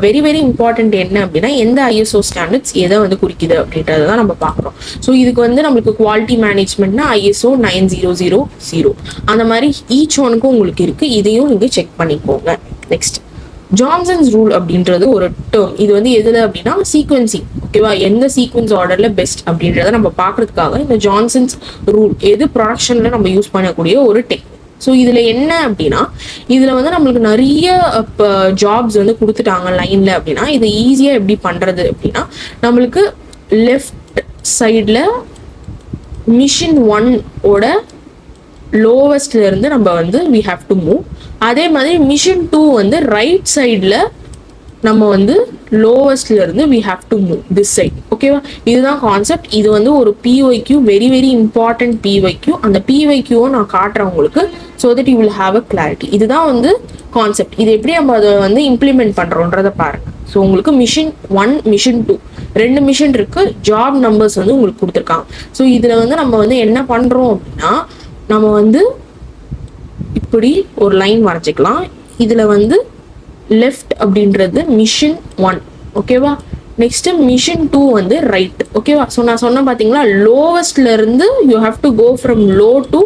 வெரி வெரி இம்பார்ட்டன்ட் என்ன அப்படின்னா எந்த ISO ஸ்டாண்டர்ட்ஸ் எதை வந்து குறிக்குது அப்படின்றத தான் நம்ம பார்க்குறோம். ஸோ இதுக்கு வந்து நம்மளுக்கு குவாலிட்டி மேனேஜ்மெண்ட்னா ISO 9000 அந்த மாதிரி ஈச் ஒனுக்கும் உங்களுக்கு இருக்கு. இதையும் நீங்கள் செக் பண்ணிக்கோங்க. நெக்ஸ்ட் ஜான்சன்ஸ் ரூல் அப்படின்றது ஒரு டேர்ம். இது வந்து எதுல அப்படின்னா சீக்வன்சிங். ஓகேவா? எந்த சீக்வன்ஸ் ஆர்டர்ல பெஸ்ட் அப்படின்றத நம்ம பார்க்கறதுக்காக இந்த ஜான்சன்ஸ் ரூல் எது ப்ரொடக்ஷன்ல நம்ம யூஸ் பண்ணக்கூடிய ஒரு டெக்னிக். ஸோ இதில் என்ன அப்படின்னா இதில் வந்து நம்மளுக்கு நிறைய ஜாப்ஸ் வந்து கொடுத்துட்டாங்க லைனில் அப்படின்னா இதை ஈஸியாக எப்படி பண்ணுறது அப்படின்னா நம்மளுக்கு லெஃப்ட் சைடில் மிஷின் 1ஓட லோவஸ்ட்ல இருந்து நம்ம வந்து வி ஹாவ் டு மூவ். அதே மாதிரி மிஷின் 2 வந்து ரைட் சைடில் நம்ம வந்து லோவஸ்ட்ல இருந்து we have to move this side. ஓகேவா? இதுதான் கான்செப்ட். இது வந்து ஒரு PYQ, very very important PYQ. அந்த PYQ-வை நான் காட்டுறேன் உங்களுக்கு. So that you will have a clarity. இதுதான் வந்து கான்செப்ட். இது எப்படி நம்ம அதை வந்து இம்ப்ளிமெண்ட் பண்ணுறோன்றதை பாருங்க. ஸோ உங்களுக்கு மிஷின் 1, மிஷின் 2 2 மிஷின் இருக்கு. ஜாப் நம்பர்ஸ் வந்து உங்களுக்கு கொடுத்துருக்காங்க. ஸோ இதில் வந்து நம்ம வந்து என்ன பண்ணுறோம் அப்படின்னா நம்ம வந்து இப்படி ஒரு லைன் வரைஞ்சிக்கலாம். இதில் வந்து லெஃப்ட் அப்படின்றது மிஷின் 1 ஓகேவா. நெக்ஸ்ட் மிஷின் 2 வந்து ரைட் ஓகேவா. ஸோ நான் சொன்னேன் பார்த்தீங்களா, லோவஸ்ட்ல இருந்து you have to go from low to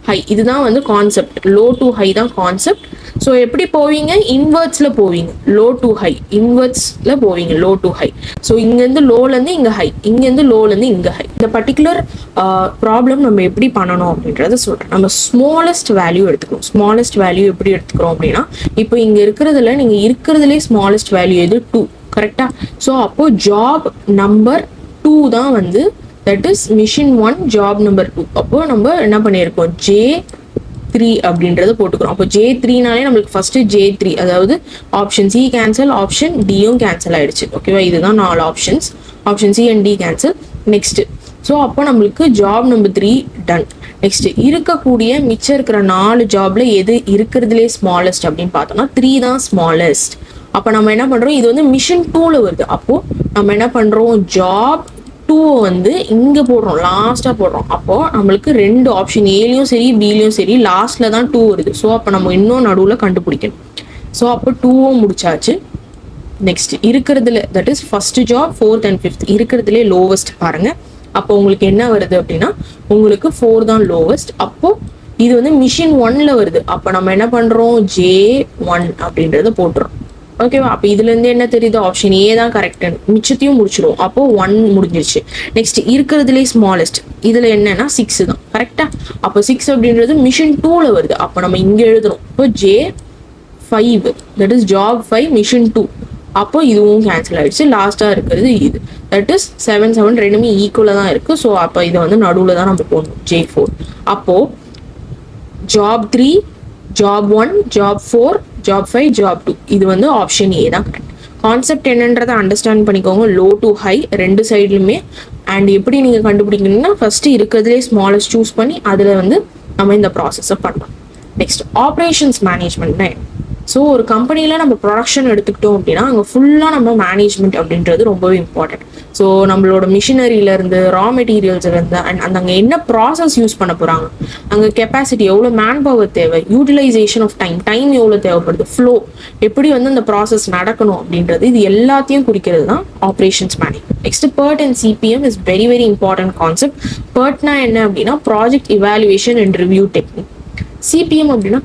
high. இதுதான் வந்து கான்செப்ட். லோ டு ஹை தான் கான்செப்ட். ஸோ எப்படி போவீங்க, இன்வெர்ட்ஸ்ல போவீங்க. லோ டு ஹை இன்வெர்ட்ஸ்ல போவீங்க, லோ டு ஹை. ஸோ இங்கேருந்து லோலேருந்து இங்கே ஹை, இங்கேருந்து லோலேருந்து இங்கே ஹை. இந்த பர்டிகுலர் ப்ராப்ளம் நம்ம எப்படி பண்ணணும் அப்படின்றத சொல்கிறேன். நம்ம ஸ்மாலஸ்ட் வேல்யூ எடுத்துக்கணும். ஸ்மாலஸ்ட் வேல்யூ எப்படி எடுத்துக்கிறோம் அப்படின்னா, இப்போ இங்கே இருக்கிறதுல நீங்கள் இருக்கிறதுலே ஸ்மாலஸ்ட் வேல்யூ எது, 2 கரெக்டா. ஸோ அப்போ ஜாப் நம்பர் 2 தான் வந்து that is machine 1 job number 2. அப்போ நம்ம என்ன பண்ணியிருக்கோம், J3 அப்படின்றத போட்டுக்கிறோம். அப்போ J3நாலே நம்மளுக்கு ஃபர்ஸ்ட் J3, அதாவது ஆப்ஷன் சி கேன்சல், ஆப்ஷன் டியும் கேன்சல் ஆயிடுச்சு ஓகேவா. இதுதான் 4 options, option C and D cancel. Next so அப்போ நம்மளுக்கு ஜாப் நம்பர் 3 டன். நெக்ஸ்ட் இருக்கக்கூடிய மிச்சம் இருக்கிற 4 ஜாப்ல எது இருக்கிறதுலே ஸ்மாலஸ்ட் அப்படின்னு பார்த்தோம்னா 3 தான் ஸ்மாலஸ்ட். அப்போ நம்ம என்ன பண்றோம், இது வந்து மிஷின் 2ல வருது. அப்போ நம்ம என்ன பண்றோம், ஜாப் 2 வந்து இங்க போடுறோம், லாஸ்டா போடுறோம். அப்போ நம்மளுக்கு 2 ஆப்ஷன் ஏலையும் சரி பிலையும் சரி லாஸ்ட்ல தான் 2 வருது. ஸோ அப்போ நம்ம இன்னும் நடுவில் கண்டுபிடிக்கணும். ஸோ அப்போ 2வும் முடிச்சாச்சு. நெக்ஸ்ட் இருக்கிறதுல that is first job 4th and 5th இருக்கிறதுலே லோவஸ்ட் பாருங்க. அப்போ உங்களுக்கு என்ன வருது அப்படின்னா, உங்களுக்கு 4 தான் லோவஸ்ட். அப்போ இது வந்து மிஷின் 1ல வருது. அப்போ நம்ம என்ன பண்றோம், J1 அப்படின்றத போட்டுறோம் ஓகேவா. அப்போ இதுல இருந்து என்ன தெரியுது, ஆப்ஷன் ஏ தான் கரெக்ட். மிச்சத்தையும் முடிச்சிருவோம். அப்போ 1 முடிஞ்சிருச்சு. நெக்ஸ்ட் இருக்கிறதுலே ஸ்மாலஸ்ட் இதுல என்னன்னா 6 தான் கரெக்டா. அப்போ 6 அப்படின்றது மிஷின் 2ல வருது. அப்போ நம்ம இங்க எழுதுறோம். இப்போ J5 that is job 5 machine 2. அப்போ இதுவும் கேன்சல் ஆயிடுச்சு. லாஸ்டா இருக்கிறது இது தட் இஸ் 7 7 ரெண்டுமே ஈக்குவலா தான் இருக்கு. ஸோ அப்போ இதை வந்து நடுவில் தான் நம்ம போடணும், J4. அப்போ job 3 job 1 job 4 job 5 job 2 இது வந்து ஆப்ஷன் ஏ தான் கரெக்ட். கான்செப்ட் என்னன்றதை அண்டர்ஸ்டாண்ட் பண்ணிக்கோங்க. லோ டு ஹை ரெண்டு சைட்லுமே. அண்ட் எப்படி நீங்க கண்டுபிடிக்கணும்னா, ஃபர்ஸ்ட் இருக்கிறதுலே ஸ்மாலஸ்ட் சூஸ் பண்ணி அதுல வந்து நம்ம இந்த ப்ராசஸை பண்ணலாம். நெக்ஸ்ட் ஆப்ரேஷன்ஸ் மேனேஜ்மெண்ட்னா, ஸோ ஒரு கம்பெனியில் நம்ம ப்ரொடக்ஷன் எடுத்துக்கிட்டோம் அப்படின்னா அங்கே ஃபுல்லாக நம்ம மேனேஜ்மெண்ட் அப்படின்றது ரொம்பவே இம்பார்ட்டன்ட். ஸோ நம்மளோட மிஷினரியிலேருந்து ரா மெட்டீரியல்ஸ்லேருந்து அண்ட் அங்கே என்ன ப்ராசஸ் யூஸ் பண்ண போகிறாங்க, அங்கே கெப்பாசிட்டி எவ்வளோ மேன் பவர் தேவை, யூட்டிலைசேஷன் ஆஃப் டைம் எவ்வளோ தேவைப்படுது, ஃப்ளோ எப்படி வந்து அந்த ப்ராசஸ் நடக்கணும் அப்படின்றது, இது எல்லாத்தையும் குறிக்கிறது தான் operations management. Next PERT and CPM is very very important concept. PERTனா என்ன அப்படின்னா project evaluation and review technique. CPM அப்படின்னா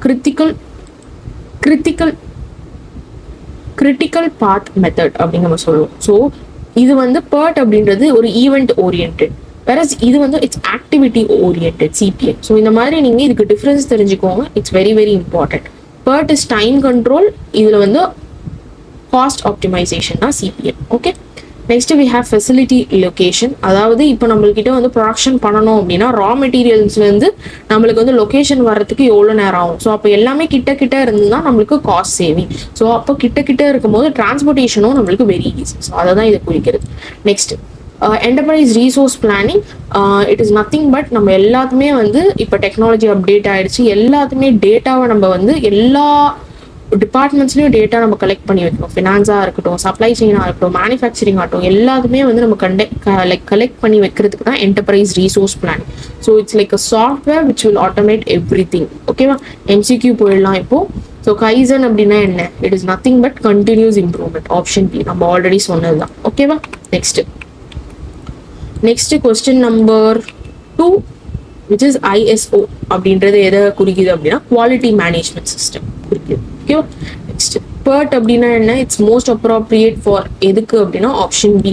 கிரிட்டிக்கல் பாத் மெத்தட் அப்படின்னு நம்ம சொல்லுவோம். ஸோ இது வந்து PERT அப்படின்றது ஒரு ஈவெண்ட் ஓரியன்ட், வேறஸ் இது வந்து it's activity orient CPM. So இந்த மாதிரி நீங்க இதுக்கு டிஃபரன்ஸ் தெரிஞ்சுக்கோங்க. It's very very important. PERT is time control, இதுல வந்து காஸ்ட் ஆப்டிமைசேஷன் தான் CPM. Okay. Next we have facility location. அதாவது இப்போ நம்மள்கிட்ட வந்து ப்ரொடக்ஷன் பண்ணணும் அப்படின்னா ரா மெட்டீரியல்ஸ்லேருந்து நம்மளுக்கு வந்து லொகேஷன் வர்றதுக்கு எவ்வளோ நேரம் ஆகும். ஸோ அப்போ எல்லாமே கிட்ட இருந்துன்னா நம்மளுக்கு காஸ்ட் சேவிங். ஸோ அப்போ கிட்ட இருக்கும்போது டிரான்ஸ்போர்ட்டேஷனும் நம்மளுக்கு வெரி ஈஸி. ஸோ அதை தான் இதை குறிக்கிறது. Next enterprise resource planning. It is nothing but நம்ம எல்லாத்துமே வந்து இப்போ டெக்னாலஜி அப்டேட் ஆயிடுச்சு. எல்லாத்துமே டேட்டாவை நம்ம வந்து எல்லா டிபார்ட்மெண்ட்ஸ்லயும் டேட்டா நம்ம கலெக்ட் பண்ணி வைக்கணும். ஃபினான்ஸா இருக்கட்டும், சப்ளை செயினா இருக்கட்டும், மேனுஃபேக்சரிங் ஆகட்டும், எல்லாத்துமே வந்து நம்ம கலெக்ட் பண்ணி வைக்கிறதுக்கு தான் enterprise resource planning. So it's like a software which will automate everything. ஓகேவா. MCQ போயிடலாம் இப்போ. ஸோ கைசன் அப்படின்னா என்ன, it is nothing but continuous improvement. Option B நம்ம ஆல்ரெடி சொன்னதுதான். ஓகேவா. Next question number 2 which is ISO அப்படின்றது எதை குறிக்குது அப்படின்னா குவாலிட்டி மேனேஜ்மெண்ட் சிஸ்டம் குறிக்குது. ஓகேவா. நெக்ஸ்ட் PERT அப்படின்னா என்ன, இட்ஸ் மோஸ்ட் அப்ரோப்ரியேட் ஃபார் எதுக்கு அப்படின்னா option B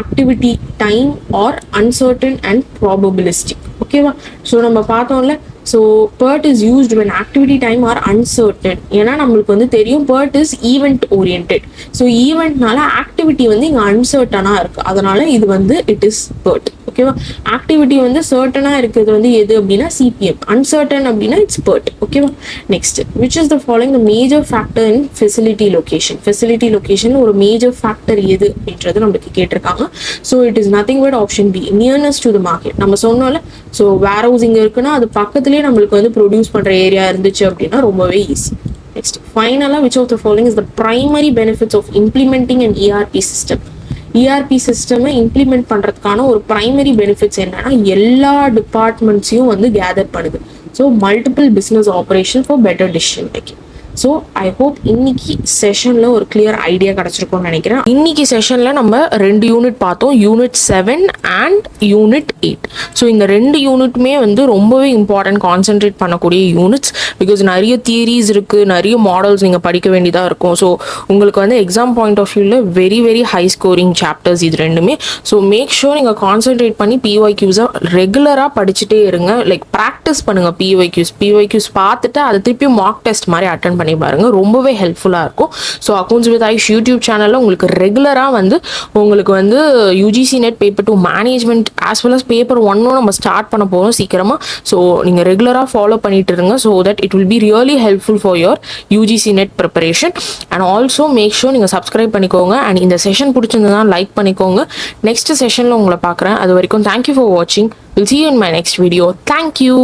activity time are uncertain and probabilistic. ஓகேவா. ஸோ நம்ம பார்த்தோம்ல, so PERT is used when activity time are uncertain. ஏன்னா நம்மளுக்கு வந்து தெரியும் PERT is event orient. So ஈவெண்ட்னால ஆக்டிவிட்டி வந்து இங்கே அன்சர்டனாக இருக்கு, அதனால இது வந்து இட் இஸ் PERT. ஓகேவா. ஆக்டிவிட்டி வந்து சர்டனா இருக்கிறது வந்து எது அப்படின்னா CPM, அன்சர்டன் அப்படின்னா இட்ஸ் PERT. ஓகேவா. Next which is the following the major factor in facility location. Facility location ஒரு மேஜர் ஃபேக்டர் எது அப்படின்றது நம்மளுக்கு கேட்டிருக்காங்க. So it is nothing but option B nearness to the market. நம்ம சொன்னோம்ல, ஸோ வேர் ஹவுசிங் இருக்குன்னா அது பக்கத்துலேயே நம்மளுக்கு வந்து ப்ரொடியூஸ் பண்ற ஏரியா இருந்துச்சு அப்படின்னா ரொம்பவே ஈஸி. நெக்ஸ்ட் ஃபைனலா which of the following is the primary benefits of implementing an ERP system. ERP சிஸ்டமை இம்ப்ளிமெண்ட் பண்றதுக்கான ஒரு பிரைமரி பெனிஃபிட்ஸ் என்னன்னா எல்லா டிபார்ட்மெண்ட்ஸையும் வந்து கேதர் பண்ணுது. So multiple business operation for better decision making. So I hope இன்னைக்கு செஷனில் ஒரு கிளியர் ஐடியா கிடச்சிருக்கும்னு நினைக்கிறேன். இன்னைக்கு செஷனில் நம்ம 2 யூனிட் பார்த்தோம், யூனிட் 7 அண்ட் யூனிட் 8. ஸோ இந்த 2 யூனிட்டுமே வந்து ரொம்பவே இம்பார்ட்டன்ட், கான்சென்ட்ரேட் பண்ணக்கூடிய யூனிட்ஸ். பிகாஸ் நிறைய தியரிஸ் இருக்குது, நிறைய மாடல்ஸ் நீங்கள் படிக்க வேண்டியதாக இருக்கும். ஸோ உங்களுக்கு வந்து எக்ஸாம் பாயிண்ட் ஆஃப் வியூவில் very very high scoring chapters இது ரெண்டுமே. ஸோ மேக் ஷூர் நீங்கள் கான்சென்ட்ரேட் பண்ணி பிஒய்க்யூஸை ரெகுலராக படிச்சுட்டே இருங்க. லைக் ப்ராக்டிஸ் பண்ணுங்கள். பிஒய்க்யூஸ் பார்த்துட்டு அதை திருப்பி மார்க் டெஸ்ட் மாதிரி அட்டன் பண்ணி பாருங்க, ரொம்பவே ஹெல்ப்ஃபுல்லாக இருக்கும். So accounts with Aish YouTube சேனலில் உங்களுக்கு ரெகுலராக வந்து உங்களுக்கு வந்து UGC NET paper 2 management as well as paper 1 நம்ம ஸ்டார்ட் பண்ண போகிறோம் சீக்கிரமாக. ஸோ நீங்கள் ரெகுலராக ஃபாலோ பண்ணிட்டு இருங்க. So that it will be really helpful for your UGC NET preparation. And also make sure நீங்கள் சப்ஸ்கிரைப் பண்ணிக்கோங்க. அண்ட் இந்த செஷன் பிடிச்சிருந்ததுனா லைக் பண்ணிக்கோங்க. நெக்ஸ்ட் செஷனில் உங்களை பார்க்குறேன். அது வரைக்கும் தேங்க்யூ ஃபார் வாட்சிங். Will see you in my next video. Thank you.